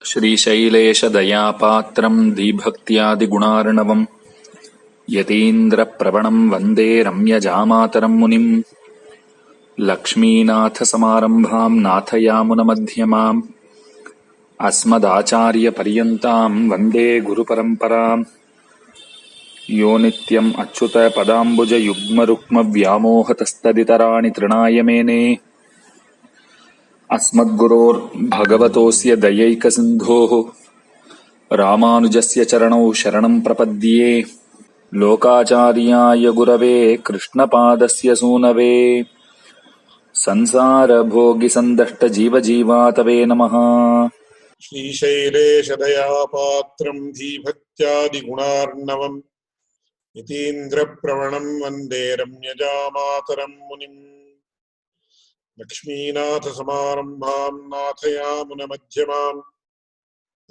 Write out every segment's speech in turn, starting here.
श्रीशैलेशदयापात्रम् धीभक्त्यादिगुणार्णवम् यतीन्द्रप्रवणम् वन्दे रम्यजामातरम् मुनिम् लक्ष्मीनाथसमारम्भाम् नाथयामुनमध्यमाम् अस्मदाचार्यपर्यन्ताम् वन्दे गुरुपरम्पराम् यो नित्यम् अच्युतपदाम्बुजयुग्मरुक्मव्यामोहतस्तदितराणि तृणाय मेने अस्मद्गुरोर्भगवतोऽस्य दयैकसिन्धोः रामानुजस्य चरणौ शरणम् प्रपद्ये लोकाचार्याय गुरवे कृष्णपादस्य सूनवे संसारभोगिसन्दष्टजीवजीवातवे नमः। श्रीशैलेशदयापात्रम् धीभक्त्यादिगुणार्णवम् यतीन्द्रप्रवणम् वन्दे रम्यजामातरम् मुनिम् लक्ष्मीनाथसमारम्भाम् नाथयामुनमध्यमाम्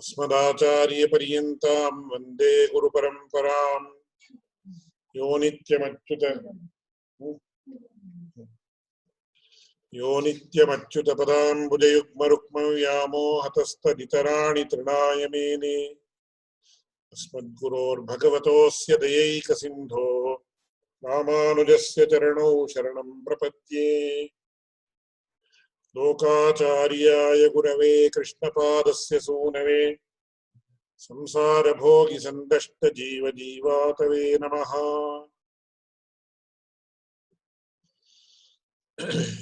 अस्मदाचार्यपर्यन्ताम् वन्दे गुरुपरम्पराम् यो नित्यमच्युतपदाम्बुजयुग्मरुक्मव्यामोहतस्तदितराणि तृणाय मेने अस्मद्गुरोर्भगवतोऽस्य दयैकसिन्धोः रामानुजस्य चरणौ शरणं प्रपद्ये लोकाचार्याय गुरवे कृष्णपादस्य सूनवे संसारभोगिसन्दष्टजीवजीवातवे नमः।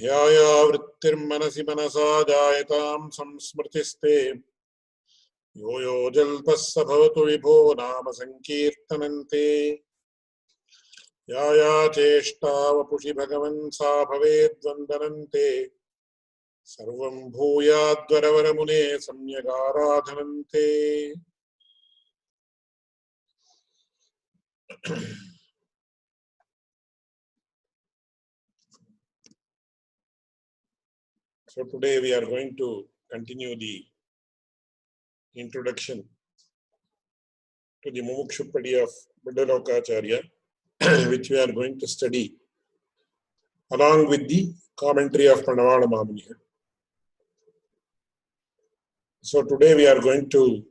या या वृत्तिर्मनसि मनसा जायतां संस्मृतिस्ते यो यो जल्पः स भवतु विभो नाम संकीर्तनन्ते या या चेष्टा वपुषि भगवन् सा भवेद्वन्दनन्ते सर्वं भूयाद्वरवरमुने सम्यगाराधनन्ते। So today we are going to continue the introduction to the Mumuksupadi of Buddhalokacharya, which we are going to study along with the commentary of Pranavana Mamuniha. So today we are going to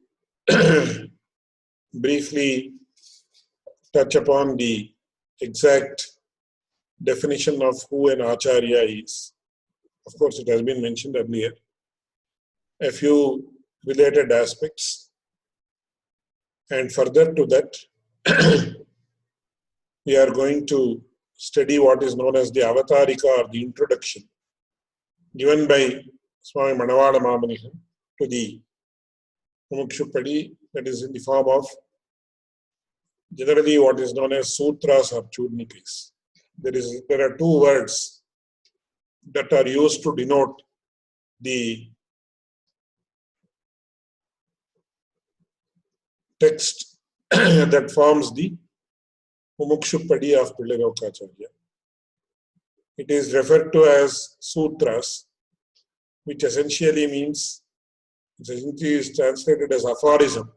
briefly touch upon the exact definition of who an Acharya is. Of course, it has been mentioned earlier. A few related aspects. And further to that, we are going to study what is known as the Avatarika or the introduction given by Swami Manavada Mamuniha to the Mumuksupadi, that is in the form of generally what is known as sutras or churnikas. There are two words that are used to denote the text that forms the Mumuksupadi of Buddhalokacharya. It is referred to as sutras, which essentially is translated as aphorism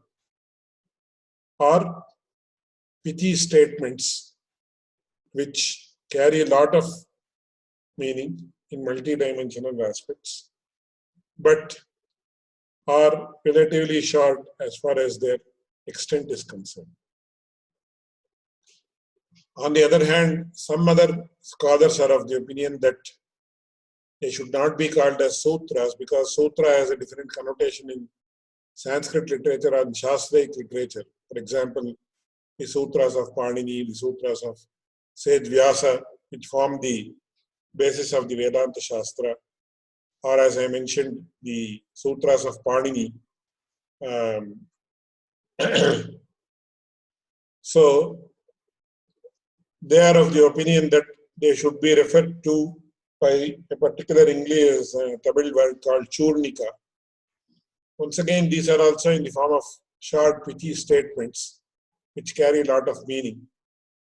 or pithy statements which carry a lot of meaning in multidimensional aspects, but are relatively short as far as their extent is concerned. On the other hand, some other scholars are of the opinion that they should not be called as sutras because sutra has a different connotation in Sanskrit literature and Shastric literature. For example, the sutras of Panini, the sutras of Sage Vyasa, which form the basis of the Vedanta Shastra, or as I mentioned, the sutras of Panini. So, they are of the opinion that they should be referred to by a particular English Tamil word called Churnika. Once again, these are also in the form of short, pithy statements which carry a lot of meaning.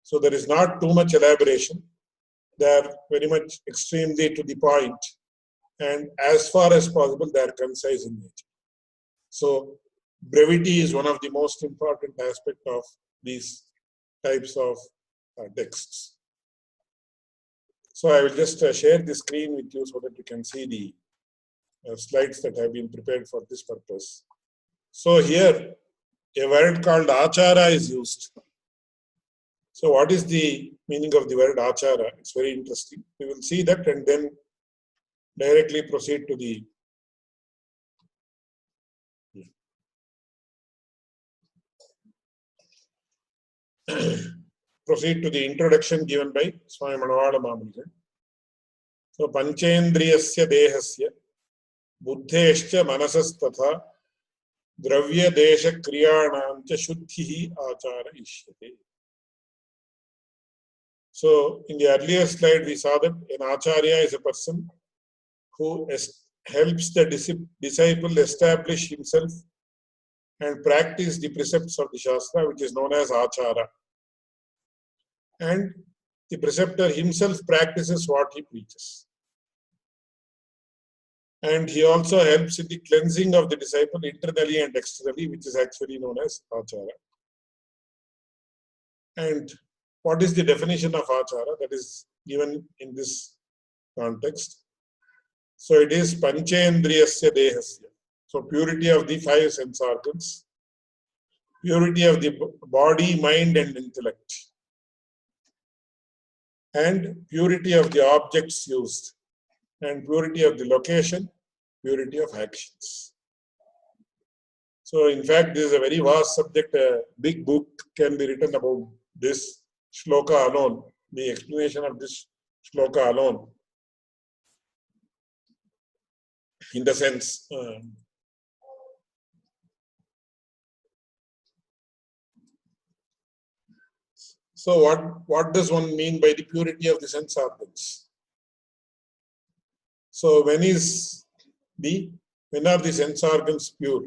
So there is not too much elaboration. They are very much extremely to the point, and as far as possible, they are concise in nature. So brevity is one of the most important aspects of these types of texts. So I will just share the screen with you so that you can see the slides that have been prepared for this purpose. So here a word called achara is used. So what is the meaning of the word achara? It's very interesting. We will see that and then directly proceed to the introduction given by Swami Manavada Mamulkan. So Panchendriyasya Dehasya Buddhescha Manasastatha Dravya Desha Kriyanam cha Shuddhihi Achara Ishyate. So in the earlier slide we saw that an acharya is a person who helps the disciple establish himself and practice the precepts of the Shastra, which is known as achara. And the preceptor himself practices what he preaches. And he also helps in the cleansing of the disciple internally and externally, which is actually known as achara. And what is the definition of achara that is given in this context? So it is panchendriyasya dehasya. So purity of the 5 sense organs, purity of the body, mind and intellect, and purity of the objects used, and purity of the location, purity of actions. So in fact, this is a very vast subject. A big book can be written about this shloka alone, the explanation of this shloka alone. In the sense, so what does one mean by the purity of the sense organs? So when are the sense organs pure?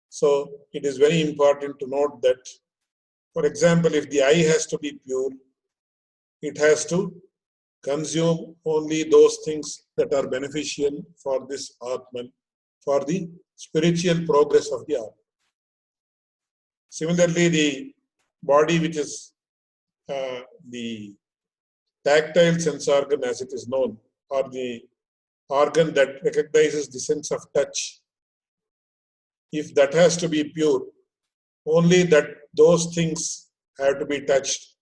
So it is very important to note that, for example, if the eye has to be pure, it has to consume only those things that are beneficial for this Atman, for the spiritual progress of the Atman. Similarly, the body, which is the tactile sense organ as it is known, or the organ that recognizes the sense of touch, if that has to be pure, only that those things have to be touched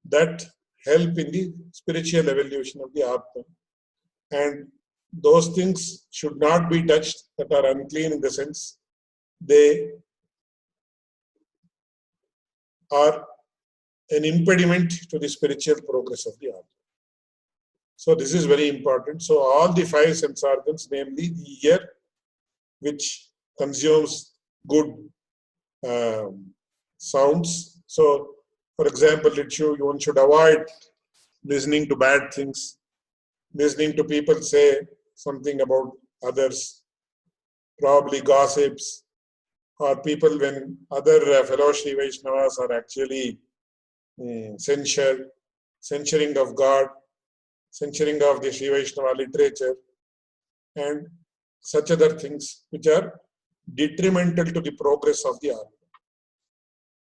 that help in the spiritual evolution of the Atman. And those things should not be touched that are unclean, in the sense they are an impediment to the spiritual progress of the Atman. So this is very important. So all the 5 sense organs, namely the ear, which consumes good sounds. So for example, one should avoid listening to bad things, listening to people say something about others, probably gossips, or people when other fellow Sri Vaishnavas are actually censuring of God, censuring of the Sri Vaishnava literature, and such other things which are detrimental to the progress of the Atman.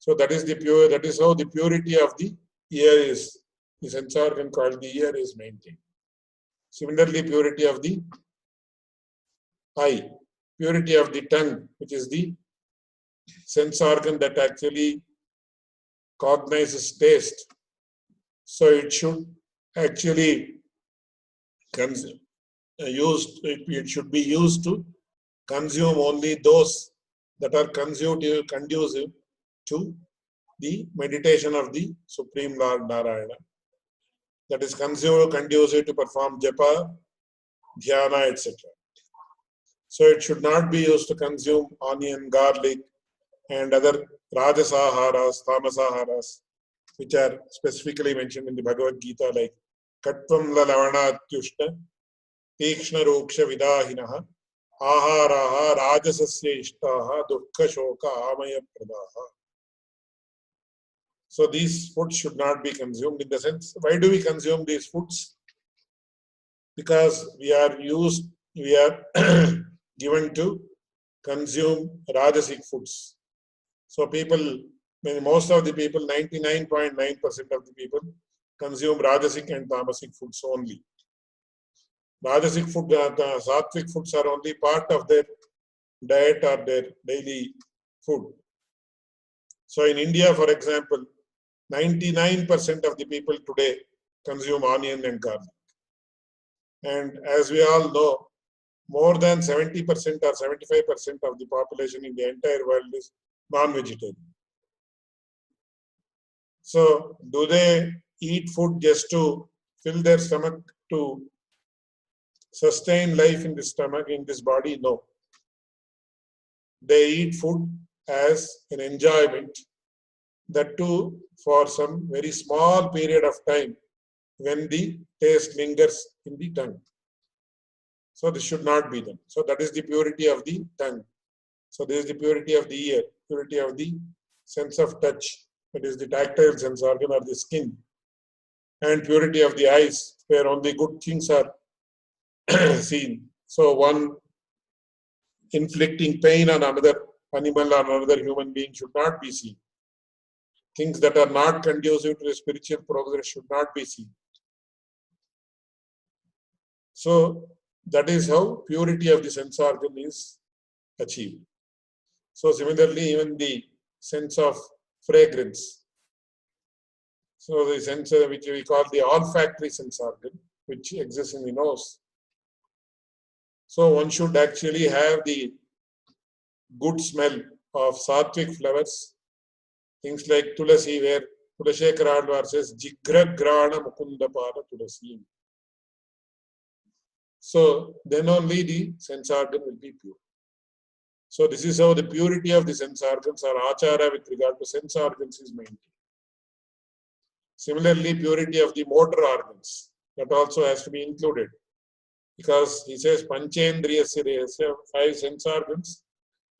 So that is how the purity of the ear is, the sense organ called the ear is maintained. Similarly, purity of the eye, purity of the tongue, which is the sense organ that actually cognizes taste. So it should actually it should be used to consume only those that are conducive to the meditation of the Supreme Lord Narayana. That is conducive to perform japa, dhyana, etc. So it should not be used to consume onion, garlic, and other rajasaharas, tamasaharas, which are specifically mentioned in the Bhagavad Gita, like Katvam la lavanatyushta, Tikshna roksha vidahinaha, aharaha rajasasya ishtaha, dukkha shoka amaya pradaha. So these foods should not be consumed, in the sense, why do we consume these foods? Because we are given to consume rajasic foods. So most of the people, 99.9% of the people consume rajasic and tamasic foods only. Rajasic food, sattvic foods are only part of their diet or their daily food. So in India, for example, 99% of the people today consume onion and garlic. And as we all know, more than 70% or 75% of the population in the entire world is non-vegetarian. So do they eat food just to fill their stomach, to sustain life in the stomach, in this body? No. They eat food as an enjoyment, that too for some very small period of time when the taste lingers in the tongue. So this should not be done. So that is the purity of the tongue. So this is the purity of the ear, purity of the sense of touch, that is the tactile sense organ or the skin, and purity of the eyes, where only good things are seen. So one inflicting pain on another animal or another human being should not be seen. Things that are not conducive to the spiritual progress should not be seen. So that is how purity of the sense organ is achieved. So similarly, even the sense of fragrance. So the sense which we call the olfactory sense organ, which exists in the nose. So one should actually have the good smell of sattvic flowers, things like tulasi, where Kulashekara Alwar says, Jigra Grana Mukunda Pada Tulasi. So then only the sense organ will be pure. So this is how the purity of the sense organs or achara with regard to sense organs is maintained. Similarly, purity of the motor organs, that also has to be included. Because he says Panchendriya Siriyasya, 5 sense organs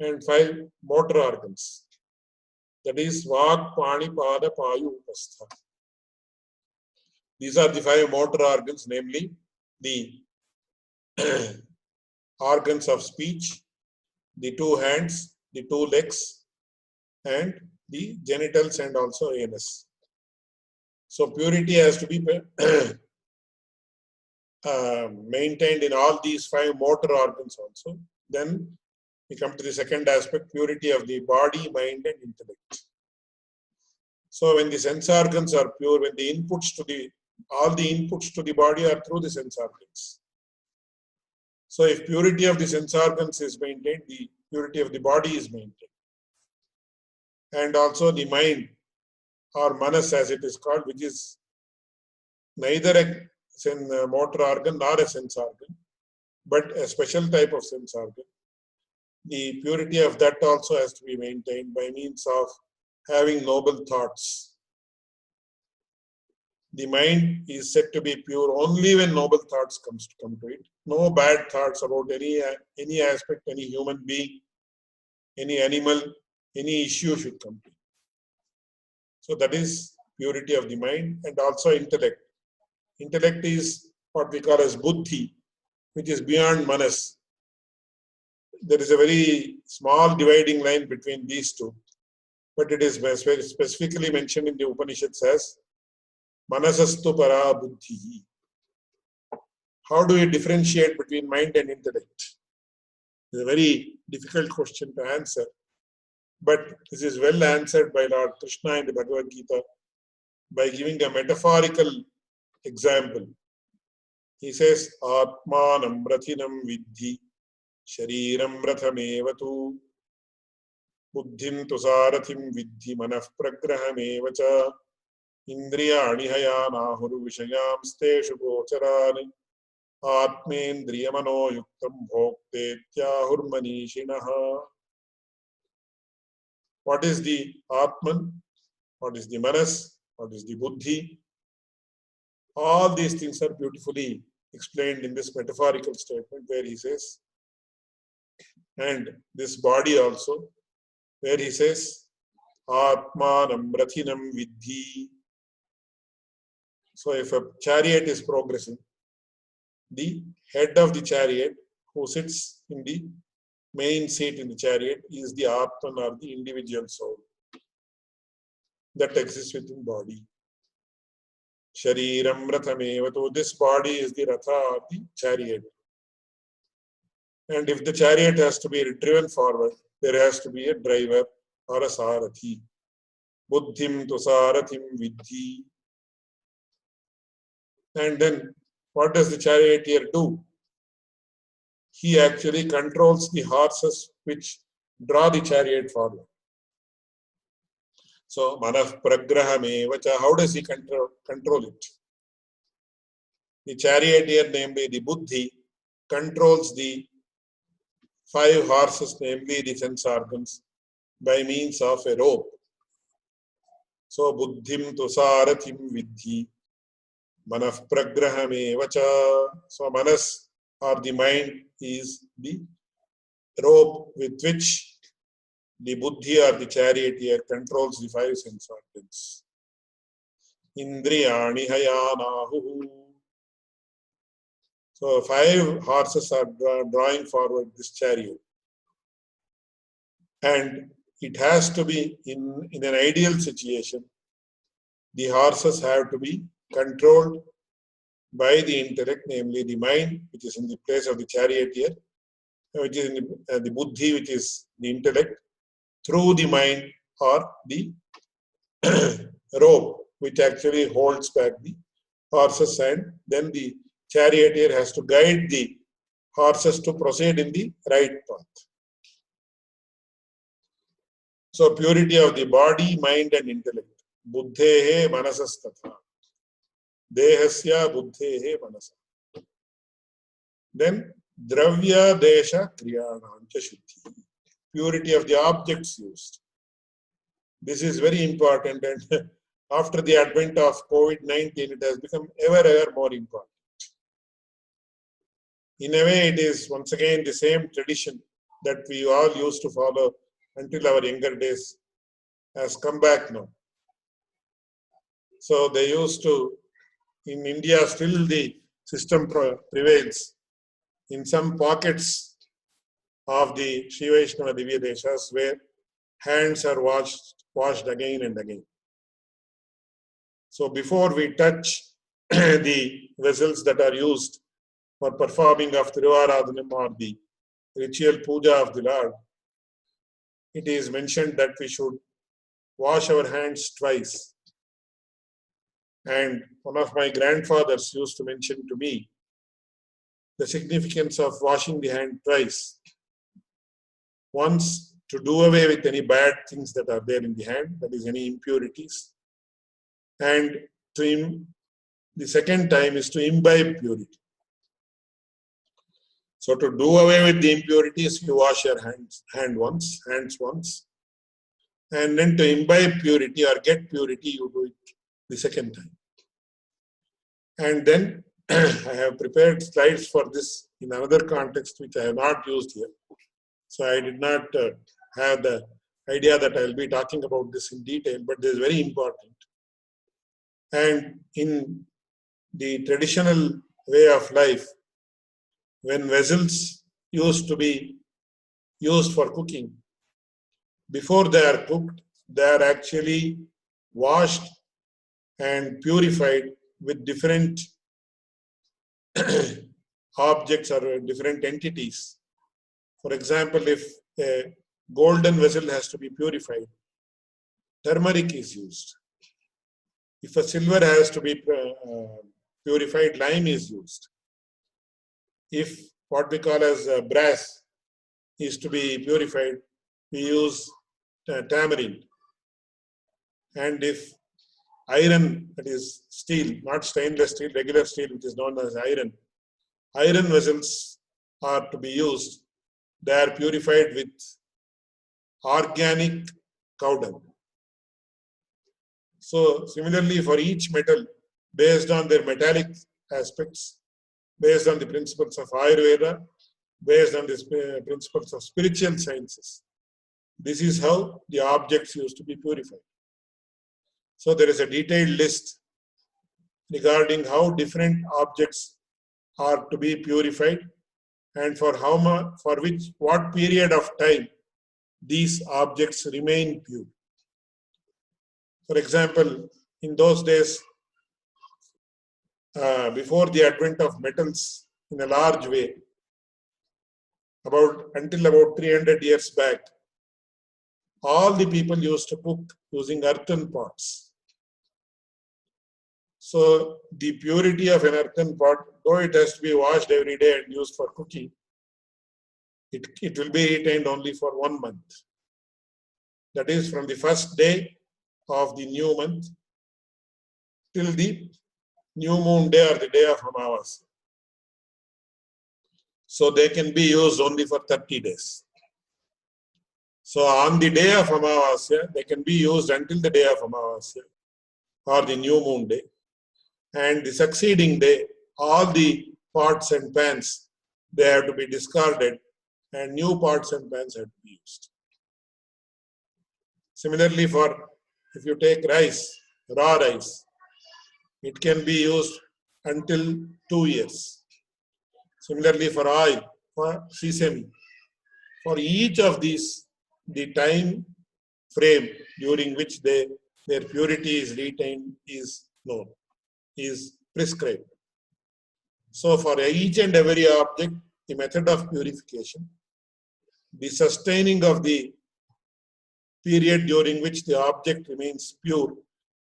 and 5 motor organs. That is Vak, Pani, Pada, Payu, Upastha. These are the 5 motor organs, namely the organs of speech, the 2 hands, the 2 legs, and the genitals and also anus. So purity has to be maintained in all these 5 motor organs also. Then we come to the second aspect, purity of the body, mind, and intellect. So when the sense organs are pure, when the inputs to the, all the inputs to the body are through the sense organs. So if purity of the sense organs is maintained, the purity of the body is maintained. And also the mind, or manas as it is called, which is neither a motor organ nor a sense organ, but a special type of sense organ. The purity of that also has to be maintained by means of having noble thoughts. The mind is said to be pure only when noble thoughts come to it. No bad thoughts about any aspect, any human being, any animal, any issue should come to it. So that is purity of the mind, and also intellect. Intellect is what we call as buddhi, which is beyond manas. There is a very small dividing line between these two, but it is very specifically mentioned in the Upanishads as manasastu para buddhi. How do you differentiate between mind and intellect? It's a very difficult question to answer, but this is well answered by Lord Krishna in the Bhagavad Gita by giving a metaphorical example. He says, Atmanam rathinam vidhi, shariram rathamevatu, buddhim tusarathim vidhi manah pragrahamevacha, indriyani hayanahuru vishayam steshu gocharan, atmendriyamano yuktam bhoktetyahur manishinaha. What is the Atman? What is the Manas? What is the Buddhi? All these things are beautifully explained in this metaphorical statement where he says, and this body also, where he says, Atmanam rathinam vidhi. So if a chariot is progressing, the head of the chariot who sits in the main seat in the chariot is the Atman, or the individual soul that exists within body. Shariram rathamevatu. This body is the ratha, or the chariot. And if the chariot has to be driven forward, there has to be a driver or a sarathi. Buddhim tu sarathim vidhi. And then what does the charioteer do? He actually controls the horses which draw the chariot forward. So, manah pragrahamevacha, how does he control it? The charioteer, namely the buddhi, controls the 5 horses, namely the sense organs, by means of a rope. So, buddhim tu sarathim vidhi, manah pragrahamevacha. So, manas or the mind is the rope with which the buddhi or the charioteer controls the 5 sense organs. Indriyani hayanahu. So 5 horses are drawing forward this chariot. And it has to be in an ideal situation. The horses have to be controlled by the intellect, namely the mind, which is in the place of the charioteer, which is in the buddhi, which is the intellect, through the mind or the rope, which actually holds back the horses, and then the charioteer has to guide the horses to proceed in the right path. So, purity of the body, mind, and intellect. Buddhehe manasastatha. Dehasya buddhehe manasa. Then, dravya desha kriyanancha shuddhi. Purity of the objects used. This is very important, and after the advent of COVID-19, it has become ever more important. In a way, it is once again the same tradition that we all used to follow until our younger days has come back now. So they used to, in India, still the system prevails. In some pockets of the Sri Vaishnava Divya Deshas, where hands are washed again and again. So before we touch the vessels that are used for performing of Tiruvaradhanam or the ritual puja of the Lord, it is mentioned that we should wash our hands twice. And one of my grandfathers used to mention to me the significance of washing the hand twice. Once to do away with any bad things that are there in the hand, that is any impurities. And the second time is to imbibe purity. So to do away with the impurities, you wash your hands once. And then to imbibe purity or get purity, you do it the second time. And then I have prepared slides for this in another context, which I have not used here. So I did not have the idea that I will be talking about this in detail, but this is very important. And in the traditional way of life, when vessels used to be used for cooking, before they are cooked, they are actually washed and purified with different objects or different entities. For example, if a golden vessel has to be purified, turmeric is used. If a silver has to be purified, lime is used. If what we call as brass is to be purified, we use tamarind. And if iron, that is steel, not stainless steel, regular steel, which is known as iron vessels are to be used. They are purified with organic cow dung. So similarly, for each metal, based on their metallic aspects, based on the principles of Ayurveda, based on the principles of spiritual sciences, this is how the objects used to be purified. So there is a detailed list regarding how different objects are to be purified and for what period of time these objects remain pure. For example, in those days, before the advent of metals in a large way, until about 300 years back, all the people used to cook using earthen pots. So the purity of an earthen pot, though it has to be washed every day and used for cooking, it will be retained only for 1 month. That is from the first day of the new month till the new moon day or the day of Amavasya. So they can be used only for 30 days. So on the day of Amavasya, they can be used until the day of Amavasya or the new moon day. And the succeeding day, all the pots and pans, they have to be discarded and new pots and pans have to be used. Similarly, if you take rice, raw rice, it can be used until 2 years. Similarly, for oil, for sesame, for each of these, the time frame during which their purity is retained is known, is prescribed. So for each and every object, the method of purification, the sustaining of the period during which the object remains pure,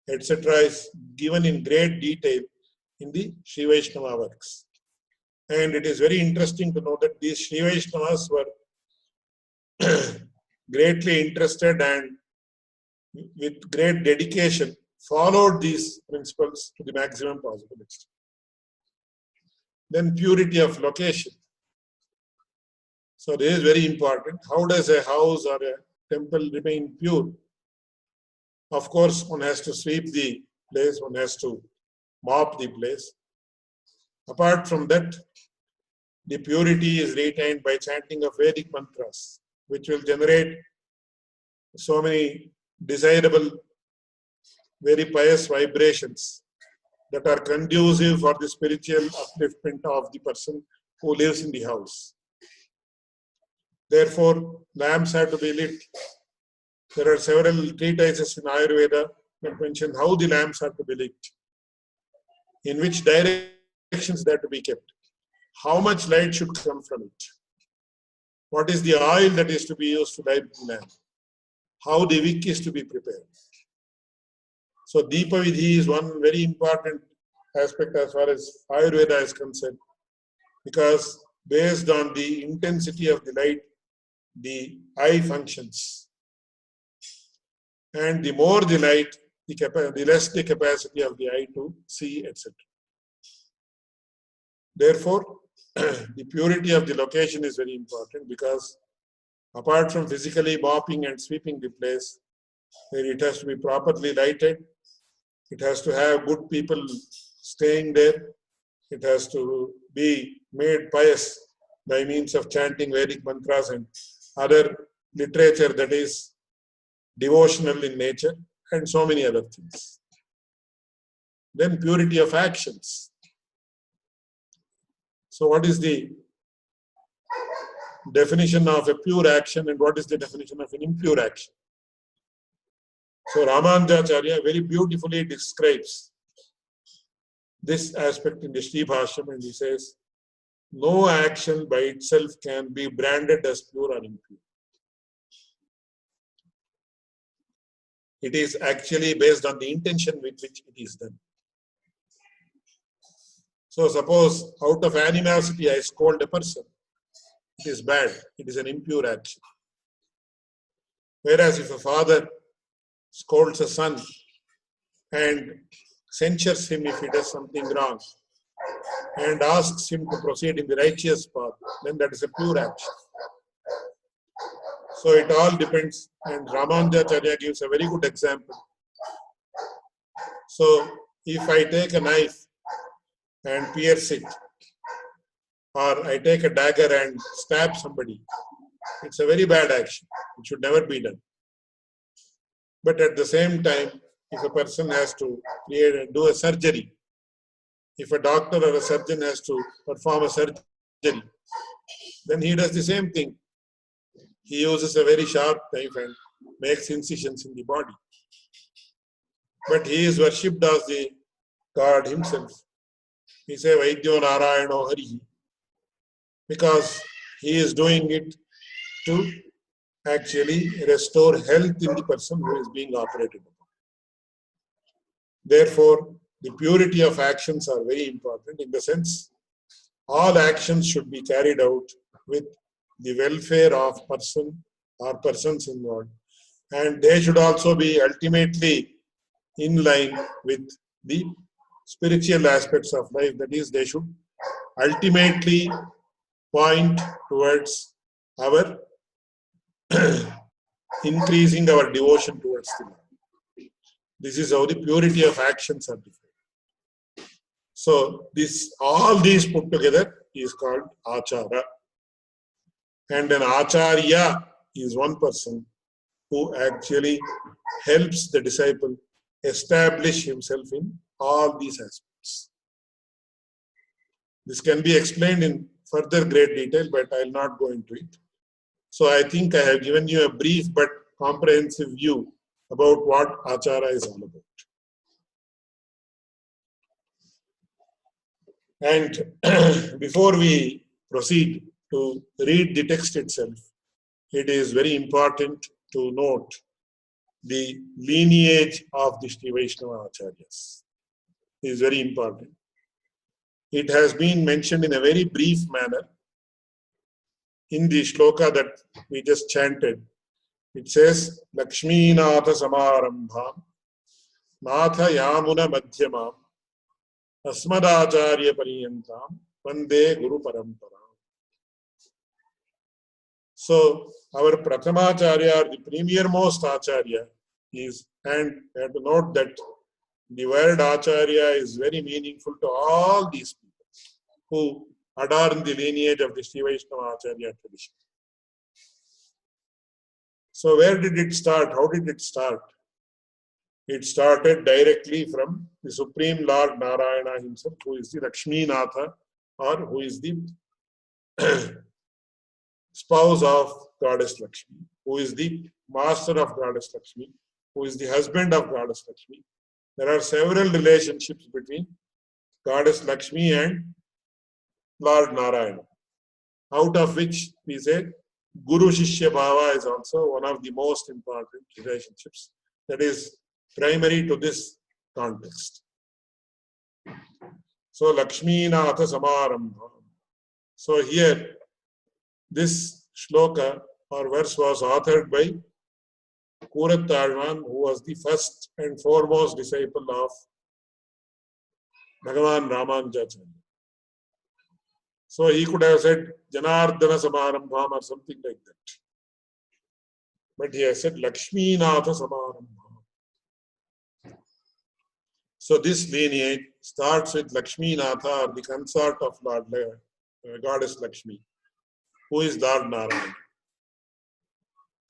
etc., is given in great detail in the Sri Vaishnava works. And it is very interesting to know that these Sri Vaishnavas were greatly interested and with great dedication followed these principles to the maximum possible extent. Then purity of location. So this is very important. How does a house or a temple remain pure? Of course, one has to sweep the place, one has to mop the place. Apart from that, the purity is retained by chanting of Vedic mantras, which will generate so many desirable, very pious vibrations that are conducive for the spiritual upliftment of the person who lives in the house. Therefore, lamps have to be lit. There are several treatises in Ayurveda that mention how the lamps have to be lit, in which directions they have to be kept, how much light should come from it, what is the oil that is to be used to light the lamp, how the wick is to be prepared. So Deepa Vidhi is one very important aspect as far as Ayurveda is concerned, because based on the intensity of the light, the eye functions. And the more the light, the less the capacity of the eye to see, etc. Therefore, the purity of the location is very important, because apart from physically mopping and sweeping the place, it has to be properly lighted. It has to have good people staying there. It has to be made pious by means of chanting Vedic mantras and other literature that is devotional in nature, and so many other things. Then purity of actions. So what is the definition of a pure action and what is the definition of an impure action? So Ramanujacharya very beautifully describes this aspect in the Sri Bhashyam, and he says, no action by itself can be branded as pure or impure. It is actually based on the intention with which it is done. So suppose out of animosity I scold a person, it is bad, it is an impure action. Whereas if a father scolds a son and censures him if he does something wrong and asks him to proceed in the righteous path, then that is a pure action. So it all depends, and Ramanujacharya gives a very good example. So if I take a knife and pierce it, or I take a dagger and stab somebody, it's a very bad action. It should never be done. But at the same time, if a person has to do a surgery, if a doctor or a surgeon has to perform a surgery, then he does the same thing. He uses a very sharp knife and makes incisions in the body. But he is worshipped as the God himself. He says, Vaidyo Narayano Harihi. Because He is doing it to actually restore health in the person who is being operated upon. Therefore, the purity of actions are very important in the sense all actions should be carried out with the welfare of person or persons involved, and they should also be ultimately in line with the spiritual aspects of life. That is, they should ultimately point towards our increasing our devotion towards the Lord. This is how the purity of actions are defined. So all these put together is called achara. And an acharya is one person who actually helps the disciple establish himself in all these aspects. This can be explained in further great detail, but I will not go into it. So I think I have given you a brief but comprehensive view about what achara is all about. And before we proceed to read the text itself, it is very important to note the lineage of the Sri Vaishnava Acharyas. It is very important. It has been mentioned in a very brief manner in the shloka that we just chanted. It says, Lakshmi Natha Samarambham, Natha Yamuna Madhyamam, Asmadacharya Pariyantam, Vande Guru Parampara. So, our Prathamacharya, or the premiermost Acharya, is, and we have to note that the word Acharya is very meaningful to all these people who adorn the lineage of the Sri Vaishnava Acharya tradition. So, where did it start? How did it start? It started directly from the Supreme Lord Narayana himself, who is the Lakshmi Natha, or who is the spouse of Goddess Lakshmi, who is the master of Goddess Lakshmi, who is the husband of Goddess Lakshmi. There are several relationships between Goddess Lakshmi and Lord Narayana, out of which we say Guru Shishya Bhava is also one of the most important relationships that is primary to this context. So Lakshmi Natha Samarambha. So here, this shloka or verse was authored by Kurat Alwar, who was the first and foremost disciple of Bhagavan Ramanujacharya. So he could have said Janardana Samarambham or something like that. But he has said Lakshmi Natha Samarambham. So this lineage starts with Lakshmi Natha, or the consort of Lord Goddess Lakshmi, who is Lord Narayana.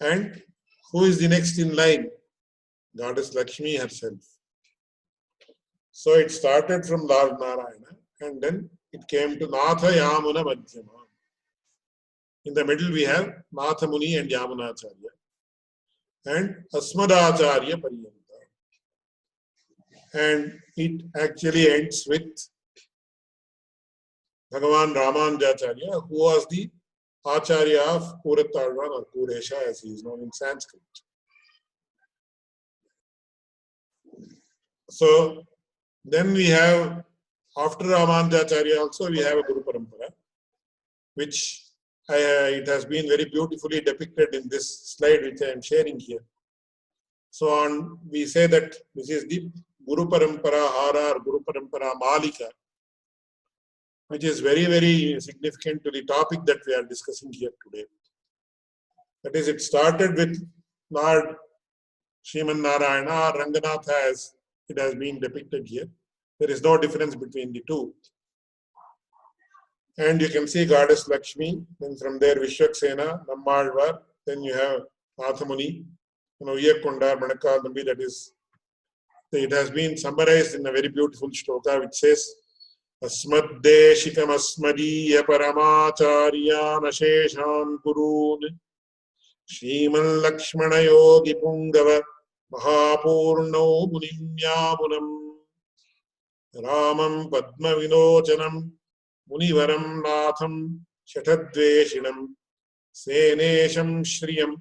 And who is the next in line? Goddess Lakshmi herself. So it started from Lord Narayana, and then it came to Natha Yamuna Madhyama. In the middle we have Natha Muni and Yamunacharya, and Asmadacharya Pariyanta. And it actually ends with Bhagavan Ramanujacharya, who was the Acharya of Kurat Alwar, or Kuresha as he is known in Sanskrit. So then we have, after Ramanujacharya also, we have a Guru Parampara, which it has been very beautifully depicted in this slide which I am sharing here. So we say that this is the Guru Parampara Hara or Guru Parampara Malika, which is very, very significant to the topic that we are discussing here today. That is, it started with Lord Sriman Narayana or Ranganatha as it has been depicted here. There is no difference between the two. And you can see Goddess Lakshmi, then from there Vishwaksena, Nammalvar, then you have Nathamuni, Iyakunda, Manakadambi, that is, it has been summarized in a very beautiful shloka which says, Asmaddeshikam Asmadiya Paramacharyan Asheshan Kurun Shriman Lakshmana Yogi Pungava Mahapurno Munimyamunam Ramam Padma Vinochanam Munivaram Natham Shatadveshinam Senesham Shriyam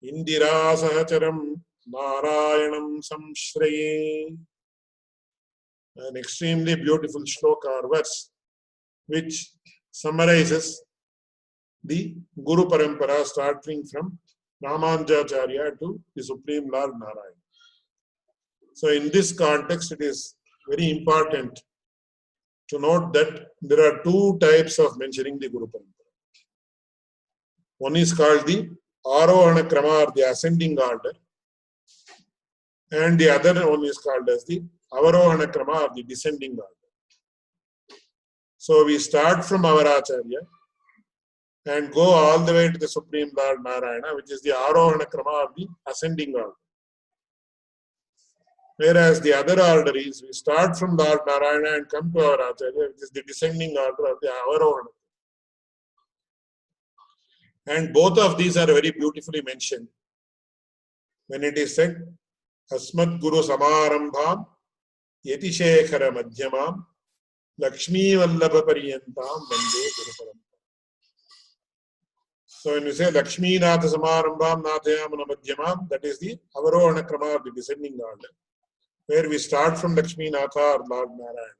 Indira Sahacharam Narayanam Samshraye. An extremely beautiful shloka or verse which summarizes the Guru Parampara starting from Ramanujacharya to the Supreme Lord Narayana. So in this context, it is very important to note that there are two types of mentioning the Guru Parampara. One is called the Arohana Krama, or the ascending order, and the other one is called as the Avarohana Krama, or the descending order. So we start from our Acharya and go all the way to the Supreme Lord Narayana, which is the Arohana Krama, of the ascending order. Whereas the other order is, we start from Lord Narayana and come to our Acharya, which is the descending order of the Avarohana. And both of these are very beautifully mentioned when it is said, Asmat Guru Samarambham Yatishekara Madhyamam Lakshmi Vallabha Pariyantam Vande Guru Parampara. So when you say Lakshmi Natha Samarambham Nathayamana Madhyamam, that is the Avarohana Krama, of the descending order, where we start from Lakshmi Natha or Lord Narayana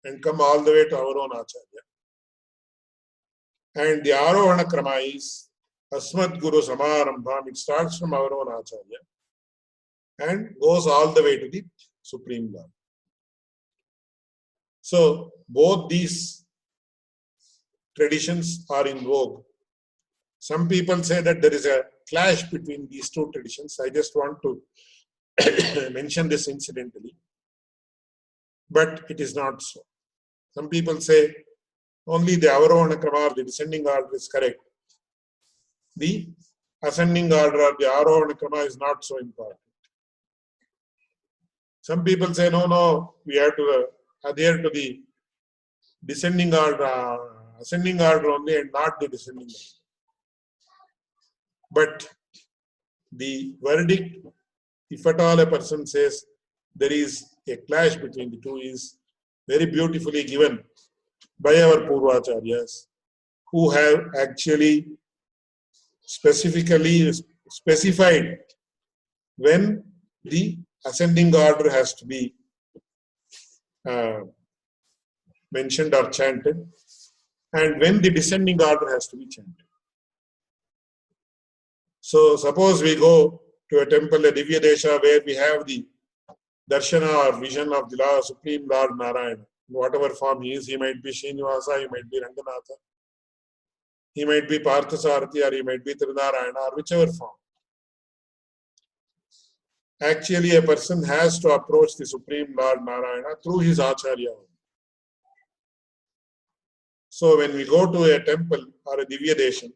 and come all the way to our own Acharya. And the Arohana Krama is Asmat Guru Samarambham. It starts from our own Acharya and goes all the way to the Supreme Lord. So both these traditions are in vogue. Some people say that there is a clash between these two traditions. I just want to mention this incidentally, but it is not so. Some people say only the Avarohana Krama, the descending order, is correct. The ascending order or the Arohana Krama is not so important. Some people say no, we have to adhere to the descending order, ascending order only, and not the descending order. But the verdict, if at all a person says there is a clash between the two, is very beautifully given by our Purvacharyas, who have actually specifically specified when the ascending order has to be mentioned or chanted, and when the descending order has to be chanted. So suppose we go to a temple, a Divya Desha, where we have the darshana or vision of the Supreme Lord Narayana, in whatever form he is. He might be Srinivasa, he might be Ranganatha, he might be Parthasarathi, or he might be Trinarayana, or whichever form. Actually, a person has to approach the Supreme Lord Narayana through his Acharya. So when we go to a temple or a Divya Desha,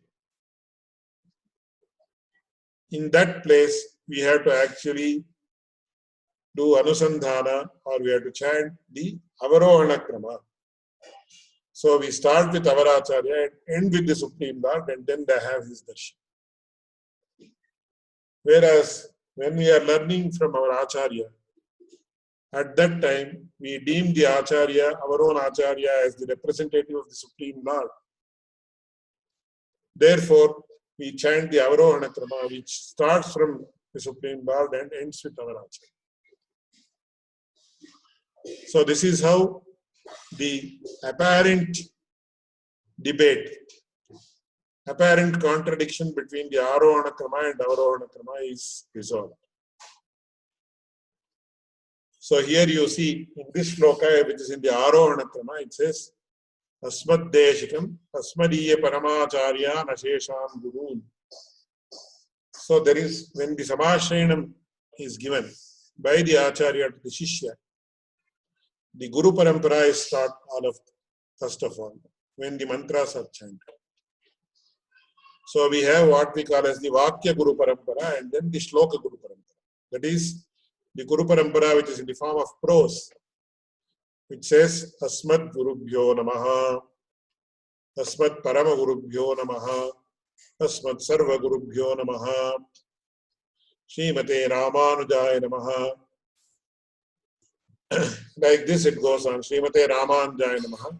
in that place, we have to actually do Anusandhana, or we have to chant the Avarohana Krama. So we start with our Acharya and end with the Supreme Lord, and then they have his darshan. Whereas when we are learning from our Acharya, at that time we deem the Acharya, our own Acharya, as the representative of the Supreme Lord. Therefore, we chant the Avarohana Krama, which starts from the Supreme Lord and ends with our Acharya. So this is how the apparent debate, apparent contradiction between the Arohana Krama and Avarohana Krama is resolved. So here you see in this shloka, which is in the Arohana Krama, it says, Asmad Deshikam, Asmadiya Paramacharya Nashesham Guru. So there is, when the Samashrayanam is given by the Acharya to the Shishya, the Guru Parampara is taught first of all, when the mantras are chanted. So we have what we call as the Vakya Guru Parampara and then the Shloka Guru Parampara. That is the Guru Parampara which is in the form of prose, which says Asmat Gurubhyo Namaha, Asmat Parama Gurubhyo Namaha, Asmat Sarva Gurubhyo Namaha, Srimate Ramanujaya Namaha. Like this it goes on, Srimate Ramanujaya Namaha.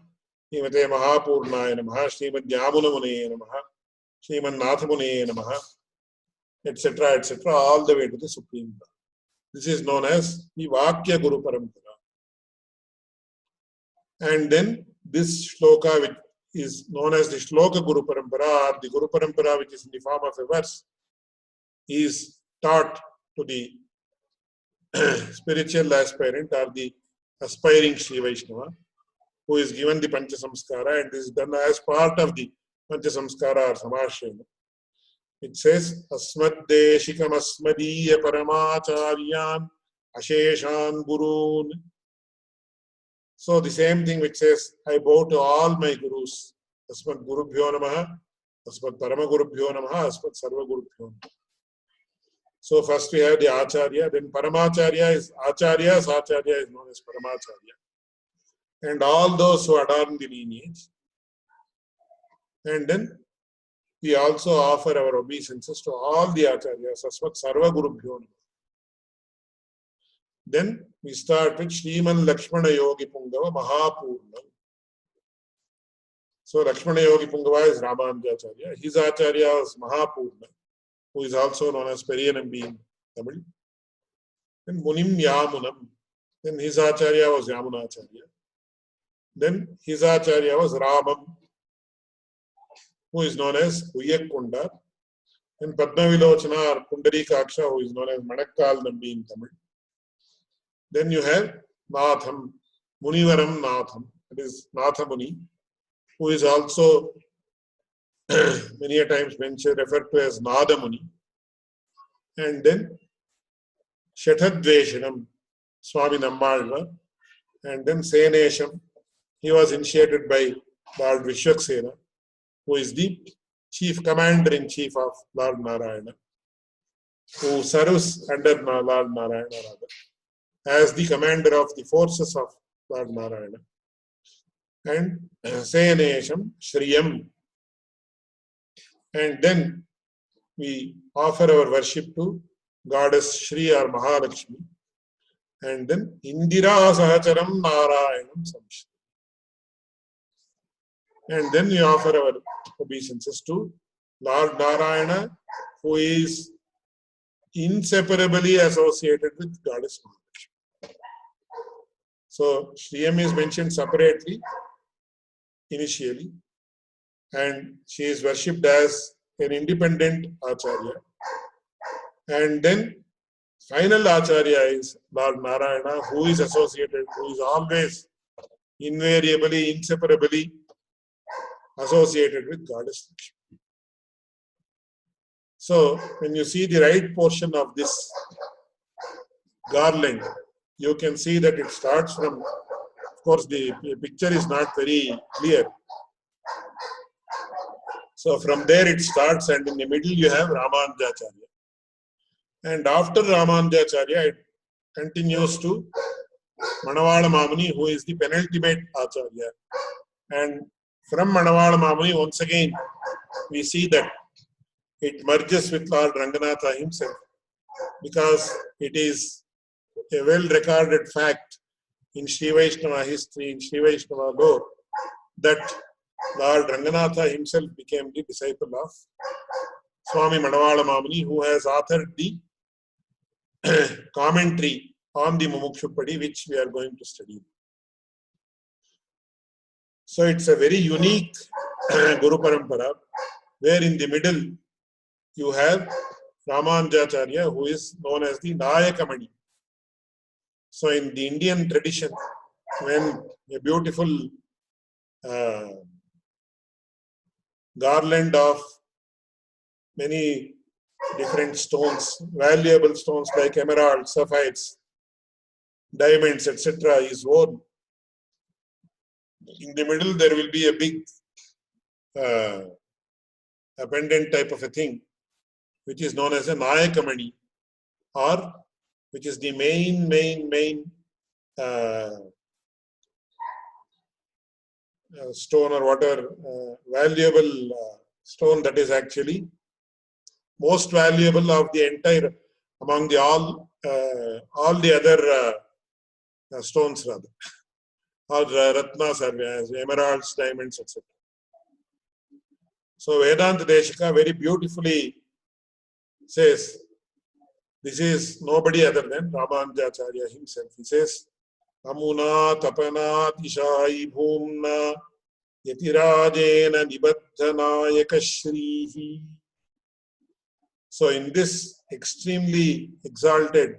Srimate Mahapurnaya Namaha, Srimad Yamunamunaya Namaha, Srimad Nathamunaya Namaha, etc., etc., all the way to the Supreme Lord. This is known as the Vakya Guru Parampara. And then this shloka, which is known as the Shloka Guru Parampara, or the Guru Parampara, which is in the form of a verse, is taught to the spiritual aspirant or the aspiring Sri Vaishnava, who is given the Pancha Samskara, and this is done as part of the Pancha Samskara or Samashena. It says, Asmad Deshikam Asmadiya Paramacharyan Asheshan Gurun. So the same thing which says, I bow to all my gurus. Asmad Gurubhyo Namaha, Asmad Parama Gurubhyo Namaha, Asmad Sarva Gurubhyo Namaha. So first we have the Acharya, then Paramacharya is Acharya, Sacharya is known as Paramacharya. And all those who adorn the lineage. And then we also offer our obeisances to all the Acharyas, Asmat Sarva Gurubhyo Namaha. Then we start with Shriman Lakshmana Yogi Pungava Mahapurna. So Lakshmana Yogi Pungava is Ramanujacharya. His Acharya is Mahapurna, who is also known as Periyanambi in Tamil. Then Munim Yamunam. Then his Acharya was Yamunacharya. Then his Acharya was Ramam, who is known as Uyakunda. Then Padmavilochana or Pundarikaksha, who is known as Manakkal Nambi in Tamil. Then you have Natham, Munivaram Natham, that is Natha Muni, who is also many a times mentioned, referred to as Nada Muni. And then Shatadveshanam, Swami Nammalva. And then Senesham, he was initiated by Lord Vishwaksena, who is the chief commander-in-chief of Lord Narayana, who serves under Lord Narayana rather, as the commander of the forces of Lord Narayana. And Senesham, Shriyam. And then we offer our worship to Goddess Shri or Mahalakshmi. And then Indira Sahacharam Narayanam Samshri. And then we offer our obeisances to Lord Narayana, who is inseparably associated with Goddess Mahalakshmi. So Shriyam is mentioned separately initially, and she is worshipped as an independent Acharya. And then final Acharya is Lord Narayana, who is associated, who is always invariably, inseparably associated with Goddess Lakshmi. So when you see the right portion of this garland, you can see that it starts from, of course the picture is not very clear. So from there it starts, and in the middle you have Ramanujacharya. And after Ramanujacharya, it continues to Manavala Mamuni, who is the penultimate Acharya. And from Manavala Mamuni, once again, we see that it merges with Lord Ranganatha himself, because it is a well-recorded fact in Sri Vaishnava history, in Sri Vaishnava lore, that Lord Ranganatha himself became the disciple of Swami Manavala Mamuni, who has authored the commentary on the Mumuksupadi, which we are going to study. So it's a very unique Guru Parampara, where in the middle you have Ramanujacharya, who is known as the Nayakamani. So in the Indian tradition, when a beautiful garland of many different stones, valuable stones like emeralds, sapphires, diamonds, etc. is worn, in the middle there will be a big a pendant type of a thing, which is known as a Nayakamani, or which is the main stone or whatever valuable stone that is actually most valuable of the entire, among the all the other stones rather. or Ratnas are emeralds, diamonds, etc. So Vedanta Deshika very beautifully says, this is nobody other than Ramanujacharya himself. He says, Amuna tapana tishai bhumna yatirajena nibaddhanayaka shrihi. So in this extremely exalted